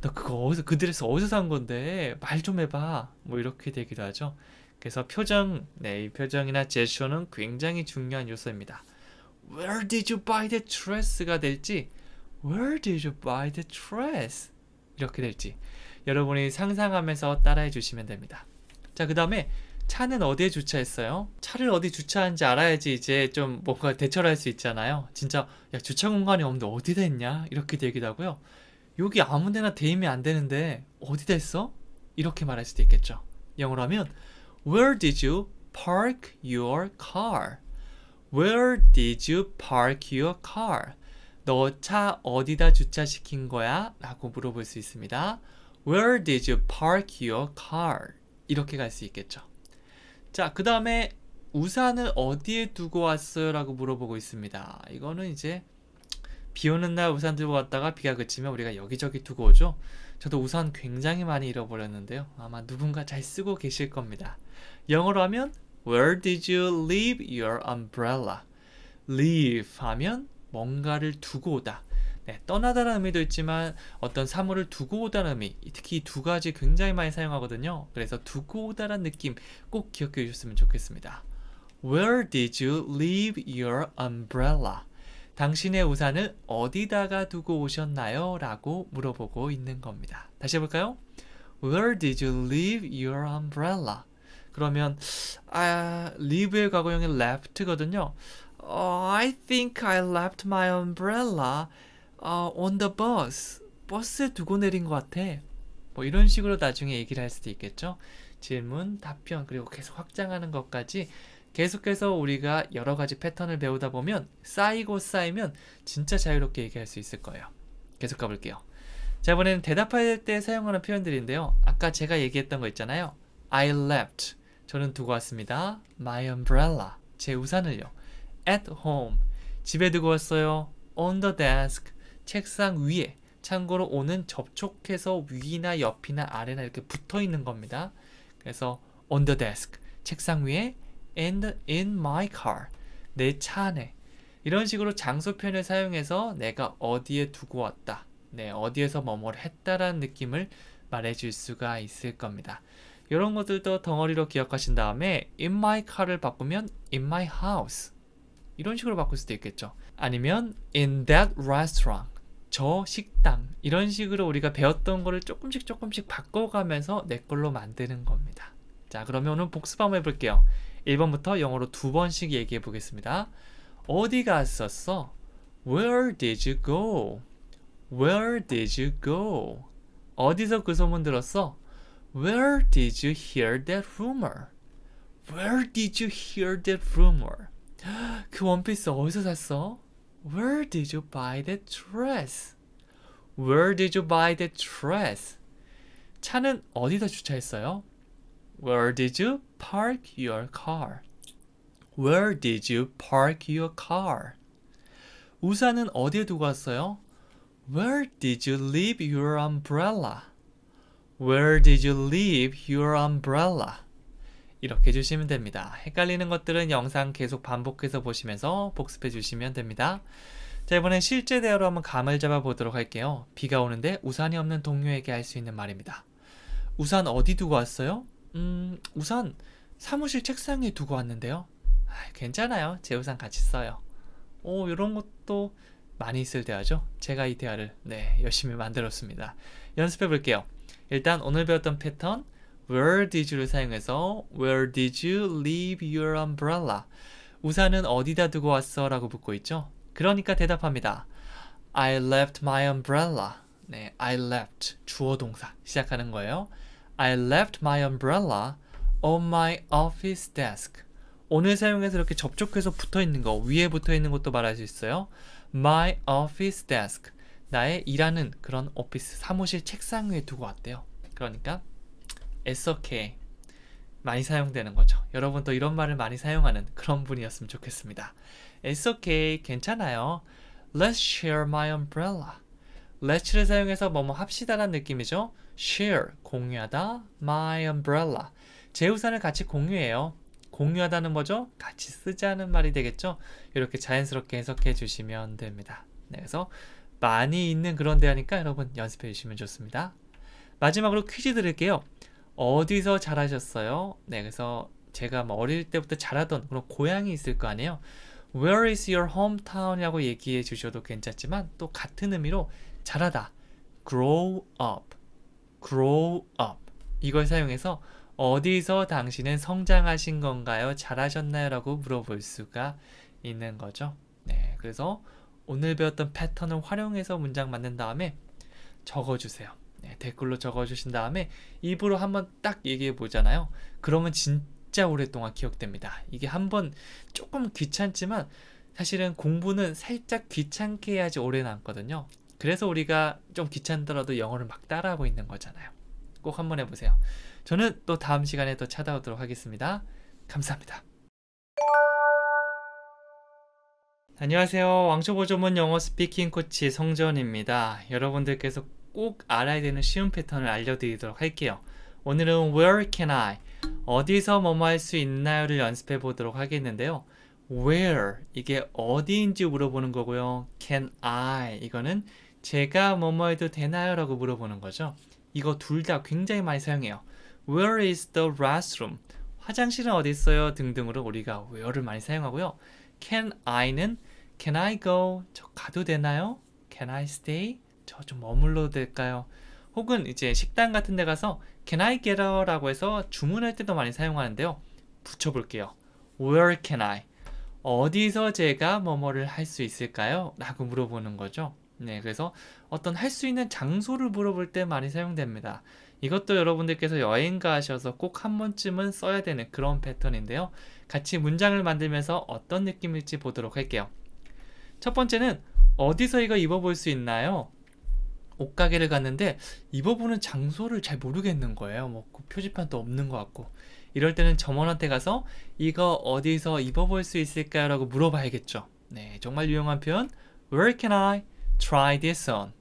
너 그거 어디서 그 드레스 어디서 산 건데? 말 좀 해봐. 뭐 이렇게 되기도 하죠. 그래서 표정, 네, 이 표정이나 제스처는 굉장히 중요한 요소입니다. Where did you buy that dress가 될지 Where did you buy the dress? 이렇게 될지 여러분이 상상하면서 따라해 주시면 됩니다. 자, 그 다음에 차는 어디에 주차했어요? 차를 어디 주차한지 알아야지 이제 좀 뭔가 대처를 할 수 있잖아요. 진짜 야, 주차 공간이 없는데 어디다 했냐? 이렇게 되기도 하고요. 여기 아무 데나 대이면 안 되는데 어디다 했어? 이렇게 말할 수도 있겠죠. 영어로 하면 Where did you park your car? Where did you park your car? 너 차 어디다 주차시킨 거야? 라고 물어볼 수 있습니다. Where did you park your car? 이렇게 갈 수 있겠죠. 자, 그 다음에 우산을 어디에 두고 왔어요? 라고 물어보고 있습니다. 이거는 이제 비 오는 날 우산 들고 갔다가 비가 그치면 우리가 여기저기 두고 오죠. 저도 우산 굉장히 많이 잃어버렸는데요. 아마 누군가 잘 쓰고 계실 겁니다. 영어로 하면 Where did you leave your umbrella? leave 하면 뭔가를 두고 오다. 네, 떠나다라는 의미도 있지만 어떤 사물을 두고 오다는 의미, 특히 이 두 가지 굉장히 많이 사용하거든요. 그래서 두고 오다라는 느낌 꼭 기억해 주셨으면 좋겠습니다. Where did you leave your umbrella? 당신의 우산을 어디다가 두고 오셨나요? 라고 물어보고 있는 겁니다. 다시 해볼까요? Where did you leave your umbrella? 그러면 leave의 과거형이 left거든요. I think I left my umbrella on the bus. 버스에 두고 내린 것 같아. 뭐 이런 식으로 나중에 얘기를 할 수도 있겠죠. 질문, 답변, 그리고 계속 확장하는 것까지 계속해서 우리가 여러 가지 패턴을 배우다 보면 쌓이고 쌓이면 진짜 자유롭게 얘기할 수 있을 거예요. 계속 가볼게요. 자, 이번에는 대답할 때 사용하는 표현들인데요. 아까 제가 얘기했던 거 있잖아요. I left. 저는 두고 왔습니다. My umbrella. 제 우산을요. At home. 집에 두고 왔어요. On the desk. 책상 위에. 참고로 on은 접촉해서 위나 옆이나 아래나 이렇게 붙어 있는 겁니다. 그래서 on the desk. 책상 위에. And in my car. 내 차 안에. 이런 식으로 장소 표현을 사용해서 내가 어디에 두고 왔다. 네, 어디에서 뭐뭐를 했다라는 느낌을 말해줄 수가 있을 겁니다. 이런 것들도 덩어리로 기억하신 다음에 in my car를 바꾸면 in my house 이런 식으로 바꿀 수도 있겠죠. 아니면 in that restaurant 저 식당 이런 식으로 우리가 배웠던 거를 조금씩 바꿔가면서 내 걸로 만드는 겁니다. 자, 그러면 오늘 복습 한번 해볼게요. 1번부터 영어로 2번씩 얘기해 보겠습니다. 어디 갔었어? Where did you go? Where did you go? 어디서 그 소문 들었어? Where did you hear that rumor? Where did you hear that rumor? 그 원피스 어디서 샀어? Where did you buy that dress? Where did you buy that dress? 차는 어디다 주차했어요? Where did you park your car? Where did you park your car? 우산은 어디에 두고 왔어요? Where did you leave your umbrella? Where did you leave your umbrella? 이렇게 해주시면 됩니다. 헷갈리는 것들은 영상 계속 반복해서 보시면서 복습해 주시면 됩니다. 자, 이번엔 실제 대화로 한번 감을 잡아 보도록 할게요. 비가 오는데 우산이 없는 동료에게 할 수 있는 말입니다. 우산 어디 두고 왔어요? 우산 사무실 책상에 두고 왔는데요. 괜찮아요. 제 우산 같이 써요. 이런 것도 많이 있을 대화죠. 제가 이 대화를 열심히 만들었습니다. 연습해 볼게요. 일단 오늘 배웠던 패턴 Where did you를 사용해서 Where did you leave your umbrella? 우산은 어디다 두고 왔어? 라고 묻고 있죠. 그러니까 대답합니다. I left my umbrella. 네, I left 주어 동사 시작하는 거예요. I left my umbrella on my office desk. 오늘 사용해서 이렇게 접촉해서 붙어있는 거, 위에 붙어있는 것도 말할 수 있어요. My office desk. 나의 일하는 그런 오피스, 사무실 책상 위에 두고 왔대요. 그러니까 It's okay. 많이 사용되는 거죠. 여러분도 이런 말을 많이 사용하는 그런 분이었으면 좋겠습니다. It's okay. 괜찮아요. Let's share my umbrella. Let's를 사용해서 뭐뭐 합시다라는 느낌이죠. Share, 공유하다. My umbrella. 제 우산을 같이 공유해요. 공유하다는 뭐죠? 같이 쓰자는 말이 되겠죠? 이렇게 자연스럽게 해석해 주시면 됩니다. 네, 그래서 많이 있는 그런 대화니까 여러분 연습해 주시면 좋습니다. 마지막으로 퀴즈 드릴게요. 어디서 자라셨어요? 네, 그래서 제가 어릴 때부터 자라던 그런 고향이 있을 거 아니에요? Where is your hometown? 이라고 얘기해 주셔도 괜찮지만 또 같은 의미로 자라다. Grow up. Grow up. 이걸 사용해서 어디서 당신은 성장하신 건가요? 자라셨나요? 라고 물어볼 수가 있는 거죠. 네, 그래서 오늘 배웠던 패턴을 활용해서 문장 만든 다음에 적어주세요. 네, 댓글로 적어주신 다음에 입으로 한번 딱 얘기해 보잖아요. 그러면 진짜 오랫동안 기억됩니다. 이게 한번 조금 귀찮지만 사실은 공부는 살짝 귀찮게 해야지 오래 남거든요. 그래서 우리가 좀 귀찮더라도 영어를 막 따라하고 있는 거잖아요. 꼭 한번 해보세요. 저는 또 다음 시간에 또 찾아오도록 하겠습니다. 감사합니다. 안녕하세요. 왕초보 전문 영어 스피킹 코치 성재원입니다. 여러분들께서 꼭 알아야 되는 쉬운 패턴을 알려드리도록 할게요. 오늘은 Where can I? 어디서 뭐뭐 할 수 있나요를 연습해 보도록 하겠는데요. Where 이게 어디인지 물어보는 거고요. Can I 이거는 제가 뭐뭐 해도 되나요? 라고 물어보는 거죠. 이거 둘 다 굉장히 많이 사용해요. Where is the restroom? 화장실은 어디 있어요? 등등으로 우리가 where를 많이 사용하고요. Can I는 Can I go? 저 가도 되나요? Can I stay? 저 좀 머물러도 될까요? 혹은 이제 식당 같은 데 가서 Can I get a? 라고 해서 주문할 때도 많이 사용하는데요. 붙여볼게요. Where can I? 어디서 제가 뭐뭐를 할 수 있을까요? 라고 물어보는 거죠. 네, 그래서 어떤 할 수 있는 장소를 물어볼 때 많이 사용됩니다. 이것도 여러분들께서 여행 가셔서 꼭 한 번쯤은 써야 되는 그런 패턴인데요. 같이 문장을 만들면서 어떤 느낌일지 보도록 할게요. 첫 번째는 어디서 이거 입어볼 수 있나요? 옷가게를 갔는데 입어보는 장소를 잘 모르겠는 거예요. 뭐 표지판도 없는 것 같고. 이럴 때는 점원한테 가서 이거 어디서 입어볼 수 있을까요? 라고 물어봐야겠죠. 네, 정말 유용한 표현. Where can I try this on?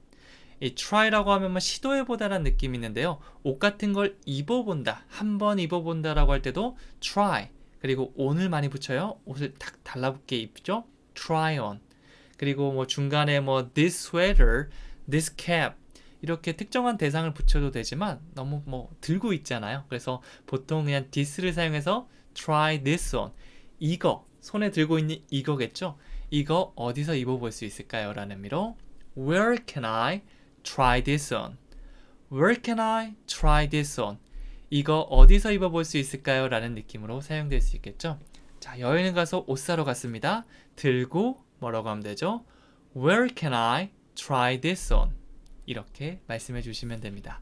이 try라고 하면 시도해보다라는 느낌이 있는데요. 옷 같은 걸 입어본다, 한번 입어본다 라고 할 때도 try, 그리고 on을 많이 붙여요. 옷을 탁 달라붙게 입죠. try on. 그리고 뭐 중간에 뭐 this sweater, this cap 이렇게 특정한 대상을 붙여도 되지만 너무 뭐 들고 있잖아요. 그래서 보통 그냥 this를 사용해서 try this on. 이거, 손에 들고 있는 이거겠죠? 이거 어디서 입어볼 수 있을까요? 라는 의미로 Where can I try this on? Where can I try this on? 이거 어디서 입어볼 수 있을까요? 라는 느낌으로 사용될 수 있겠죠? 자, 여행을 가서 옷 사러 갔습니다. 들고 뭐라고 하면 되죠? Where can I try this on? 이렇게 말씀해 주시면 됩니다.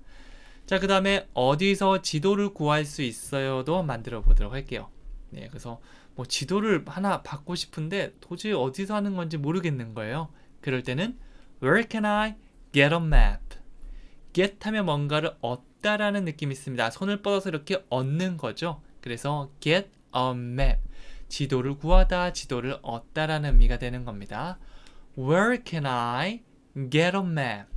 자, 그 다음에 어디서 지도를 구할 수 있어요도 만들어 보도록 할게요. 네, 그래서 뭐 지도를 하나 받고 싶은데 도저히 어디서 하는 건지 모르겠는 거예요. 그럴 때는 Where can I get a map? get 하면 뭔가를 얻다라는 느낌이 있습니다. 손을 뻗어서 이렇게 얻는 거죠. 그래서 get a map. 지도를 구하다, 지도를 얻다라는 의미가 되는 겁니다. Where can I get a map?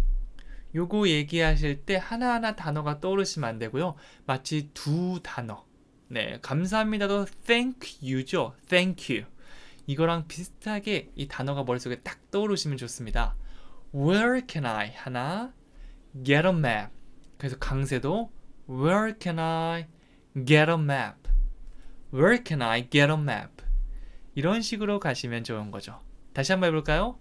요거 얘기하실 때 하나하나 단어가 떠오르시면 안 되고요. 마치 두 단어. 네, 감사합니다도 thank you죠. thank you. 이거랑 비슷하게 이 단어가 머릿속에 딱 떠오르시면 좋습니다. Where can I 하나 get a map. 그래서 강세도 Where can I get a map? Where can I get a map? 이런 식으로 가시면 좋은 거죠. 다시 한번 해볼까요?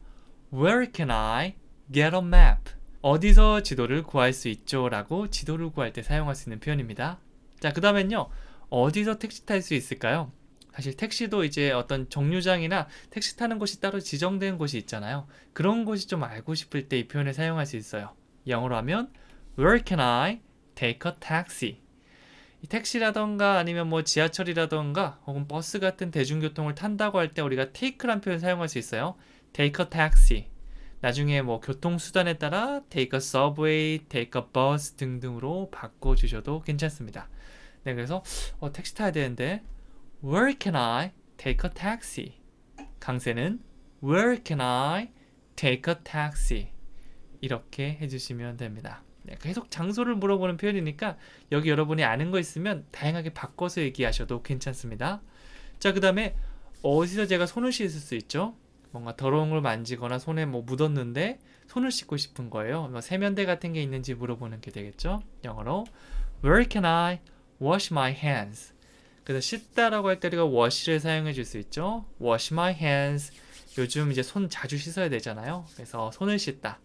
Where can I get a map? 어디서 지도를 구할 수 있죠? 라고 지도를 구할 때 사용할 수 있는 표현입니다. 자, 그 다음엔요. 어디서 택시 탈 수 있을까요? 사실 택시도 이제 어떤 정류장이나 택시 타는 곳이 따로 지정된 곳이 있잖아요. 그런 곳이 좀 알고 싶을 때 이 표현을 사용할 수 있어요. 영어로 하면 Where can I take a taxi? 이 택시라던가 아니면 뭐 지하철이라던가 혹은 버스 같은 대중교통을 탄다고 할 때 우리가 take란 표현 사용할 수 있어요. take a taxi. 나중에 뭐 교통수단에 따라 take a subway, take a bus 등등으로 바꿔주셔도 괜찮습니다. 네, 그래서 택시 타야 되는데 Where can I take a taxi? 강세는 Where can I take a taxi? 이렇게 해주시면 됩니다. 네, 계속 장소를 물어보는 표현이니까 여기 여러분이 아는 거 있으면 다양하게 바꿔서 얘기하셔도 괜찮습니다. 자, 그 다음에 어디서 제가 손을 씻을 수 있죠? 뭔가 더러운 걸 만지거나 손에 뭐 묻었는데 손을 씻고 싶은 거예요. 뭐 세면대 같은 게 있는지 물어보는 게 되겠죠? 영어로 Where can I wash my hands? 그래서 씻다라고 할 때 우리가 wash를 사용해 줄 수 있죠. wash my hands. 요즘 이제 손 자주 씻어야 되잖아요. 그래서 손을 씻다.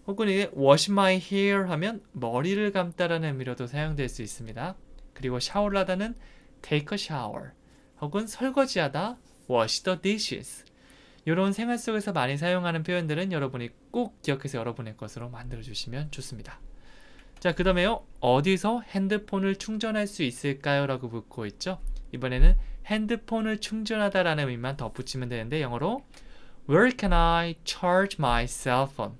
혹은 이게 wash my hair 하면 머리를 감다라는 의미로도 사용될 수 있습니다. 그리고 샤워를 하다는 take a shower. 혹은 설거지하다 wash the dishes. 이런 생활 속에서 많이 사용하는 표현들은 여러분이 꼭 기억해서 여러분의 것으로 만들어 주시면 좋습니다. 자, 그 다음에요. 어디서 핸드폰을 충전할 수 있을까요? 라고 묻고 있죠. 이번에는 핸드폰을 충전하다 라는 의미만 덧붙이면 되는데 영어로 Where can I charge my cell phone?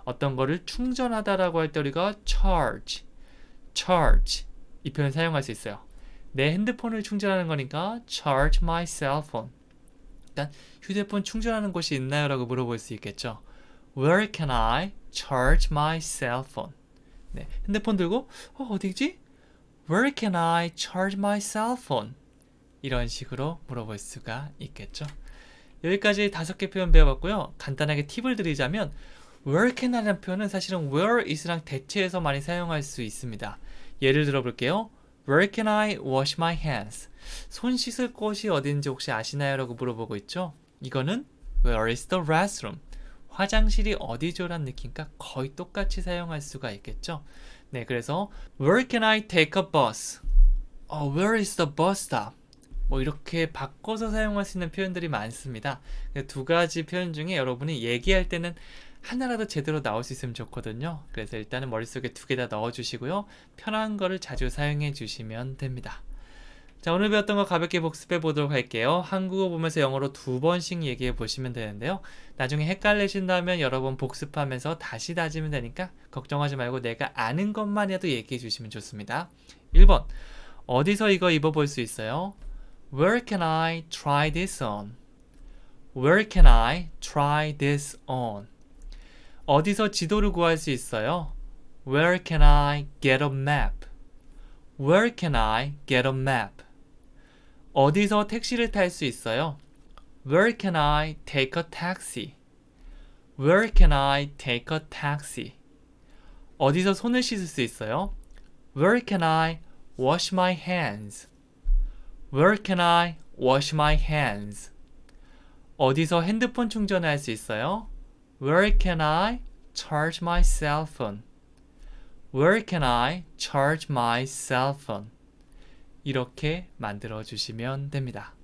어떤 거를 충전하다 라고 할 때 우리가 charge 이 표현 사용할 수 있어요. 내 핸드폰을 충전하는 거니까 charge my cell phone. 일단 휴대폰 충전하는 곳이 있나요? 라고 물어볼 수 있겠죠. Where can I charge my cell phone? 네, 핸드폰 들고 어디지? Where can I charge my cell phone? 이런 식으로 물어볼 수가 있겠죠. 여기까지 5개 표현 배워봤고요. 간단하게 팁을 드리자면 Where can I라는 표현은 사실은 Where is랑 대체해서 많이 사용할 수 있습니다. 예를 들어 볼게요. Where can I wash my hands? 손 씻을 곳이 어딘지 혹시 아시나요? 라고 물어보고 있죠. 이거는 Where is the restroom? 화장실이 어디죠? 라는 느낌과 거의 똑같이 사용할 수가 있겠죠. 네, 그래서 Where can I take a bus? Where is the bus stop? 뭐 이렇게 바꿔서 사용할 수 있는 표현들이 많습니다. 두 가지 표현 중에 여러분이 얘기할 때는 하나라도 제대로 나올 수 있으면 좋거든요. 그래서 일단은 머릿속에 2개 다 넣어주시고요. 편한 거를 자주 사용해 주시면 됩니다. 자, 오늘 배웠던 거 가볍게 복습해 보도록 할게요. 한국어 보면서 영어로 2번씩 얘기해 보시면 되는데요. 나중에 헷갈리신다면 여러 번 복습하면서 다시 다지면 되니까 걱정하지 말고 내가 아는 것만이라도 얘기해 주시면 좋습니다. 1번, 어디서 이거 입어볼 수 있어요? Where can I try this on? Where can I try this on? 어디서 지도를 구할 수 있어요? Where can I get a map? Where can I get a map? 어디서 택시를 탈 수 있어요? Where can I take a taxi? Where can I take a taxi? 어디서 손을 씻을 수 있어요? Where can I wash my hands? Where can I wash my hands? 어디서 핸드폰 충전을 할 수 있어요? Where can I charge my cell phone? Where can I charge my cell phone? 이렇게 만들어 주시면 됩니다.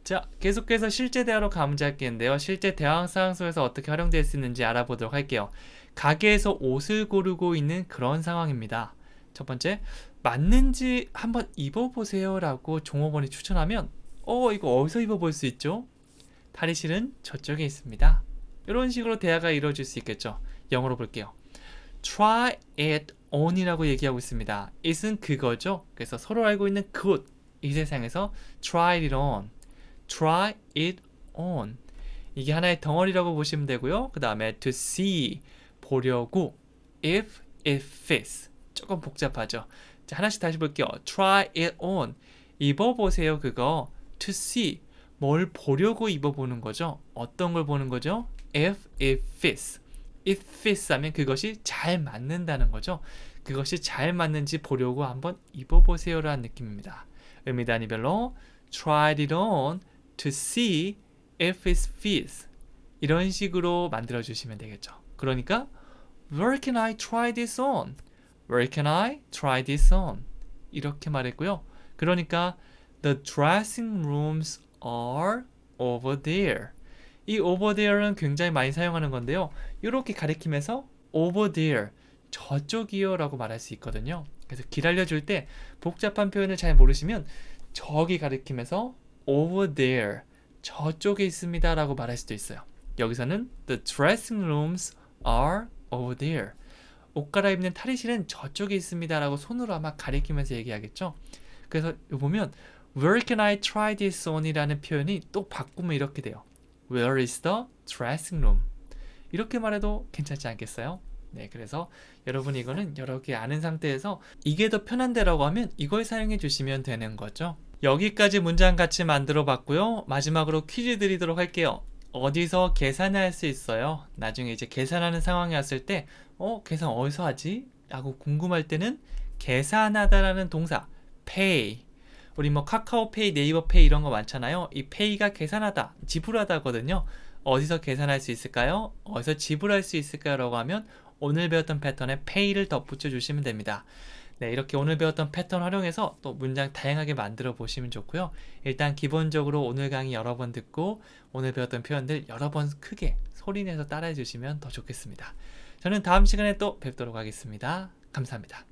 자, 계속해서 실제 대화로 가문잡기인데요. 실제 대화 상황 속에서 어떻게 활용될 수 있는지 알아보도록 할게요. 가게에서 옷을 고르고 있는 그런 상황입니다. 첫 번째, 맞는지 한번 입어보세요 라고 종업원이 추천하면 이거 어디서 입어볼 수 있죠? 탈의실은 저쪽에 있습니다. 이런 식으로 대화가 이루어질 수 있겠죠. 영어로 볼게요. Try it on 이라고 얘기하고 있습니다. it은 그거죠. 그래서 서로 알고 있는 그옷, 이 세상에서 try it on, try it on. 이게 하나의 덩어리라고 보시면 되고요. 그 다음에 to see, 보려고, if it fits. 조금 복잡하죠. 자, 하나씩 다시 볼게요. try it on, 입어보세요 그거. to see, 뭘 보려고 입어보는 거죠. 어떤 걸 보는 거죠? if it fits. it fits 하면 그것이 잘 맞는다는 거죠. 그것이 잘 맞는지 보려고 한번 입어보세요 라는 느낌입니다. 의미 단위별로 try it on to see if it fits. 이런 식으로 만들어 주시면 되겠죠. 그러니까 Where can I try this on? Where can I try this on? 이렇게 말했고요. 그러니까 The dressing rooms are over there. 이 over there는 굉장히 많이 사용하는 건데요. 이렇게 가리키면서 over there, 저쪽이요 라고 말할 수 있거든요. 그래서 길 알려줄 때 복잡한 표현을 잘 모르시면 저기 가리키면서 over there, 저쪽에 있습니다 라고 말할 수도 있어요. 여기서는 The dressing rooms are over there. 옷 갈아입는 탈의실은 저쪽에 있습니다 라고 손으로 아마 가리키면서 얘기하겠죠. 그래서 보면 Where can I try this on? 이라는 표현이 또 바꾸면 이렇게 돼요. Where is the dressing room? 이렇게 말해도 괜찮지 않겠어요? 네, 그래서 여러분 이거는 여러 개 아는 상태에서 이게 더 편한데라고 하면 이걸 사용해 주시면 되는 거죠. 여기까지 문장 같이 만들어 봤고요. 마지막으로 퀴즈 드리도록 할게요. 어디서 계산할 수 있어요? 나중에 이제 계산하는 상황이 왔을 때 계산 어디서 하지? 라고 궁금할 때는 계산하다라는 동사 pay, 우리 뭐 카카오페이, 네이버페이 이런 거 많잖아요. 이 pay가 계산하다, 지불하다거든요. 어디서 계산할 수 있을까요? 어디서 지불할 수 있을까요? 라고 하면 오늘 배웠던 패턴에 pay를 덧붙여 주시면 됩니다. 네, 이렇게 오늘 배웠던 패턴 활용해서 또 문장 다양하게 만들어 보시면 좋고요. 일단 기본적으로 오늘 강의 여러 번 듣고 오늘 배웠던 표현들 여러 번 크게 소리내서 따라해 주시면 더 좋겠습니다. 저는 다음 시간에 또 뵙도록 하겠습니다. 감사합니다.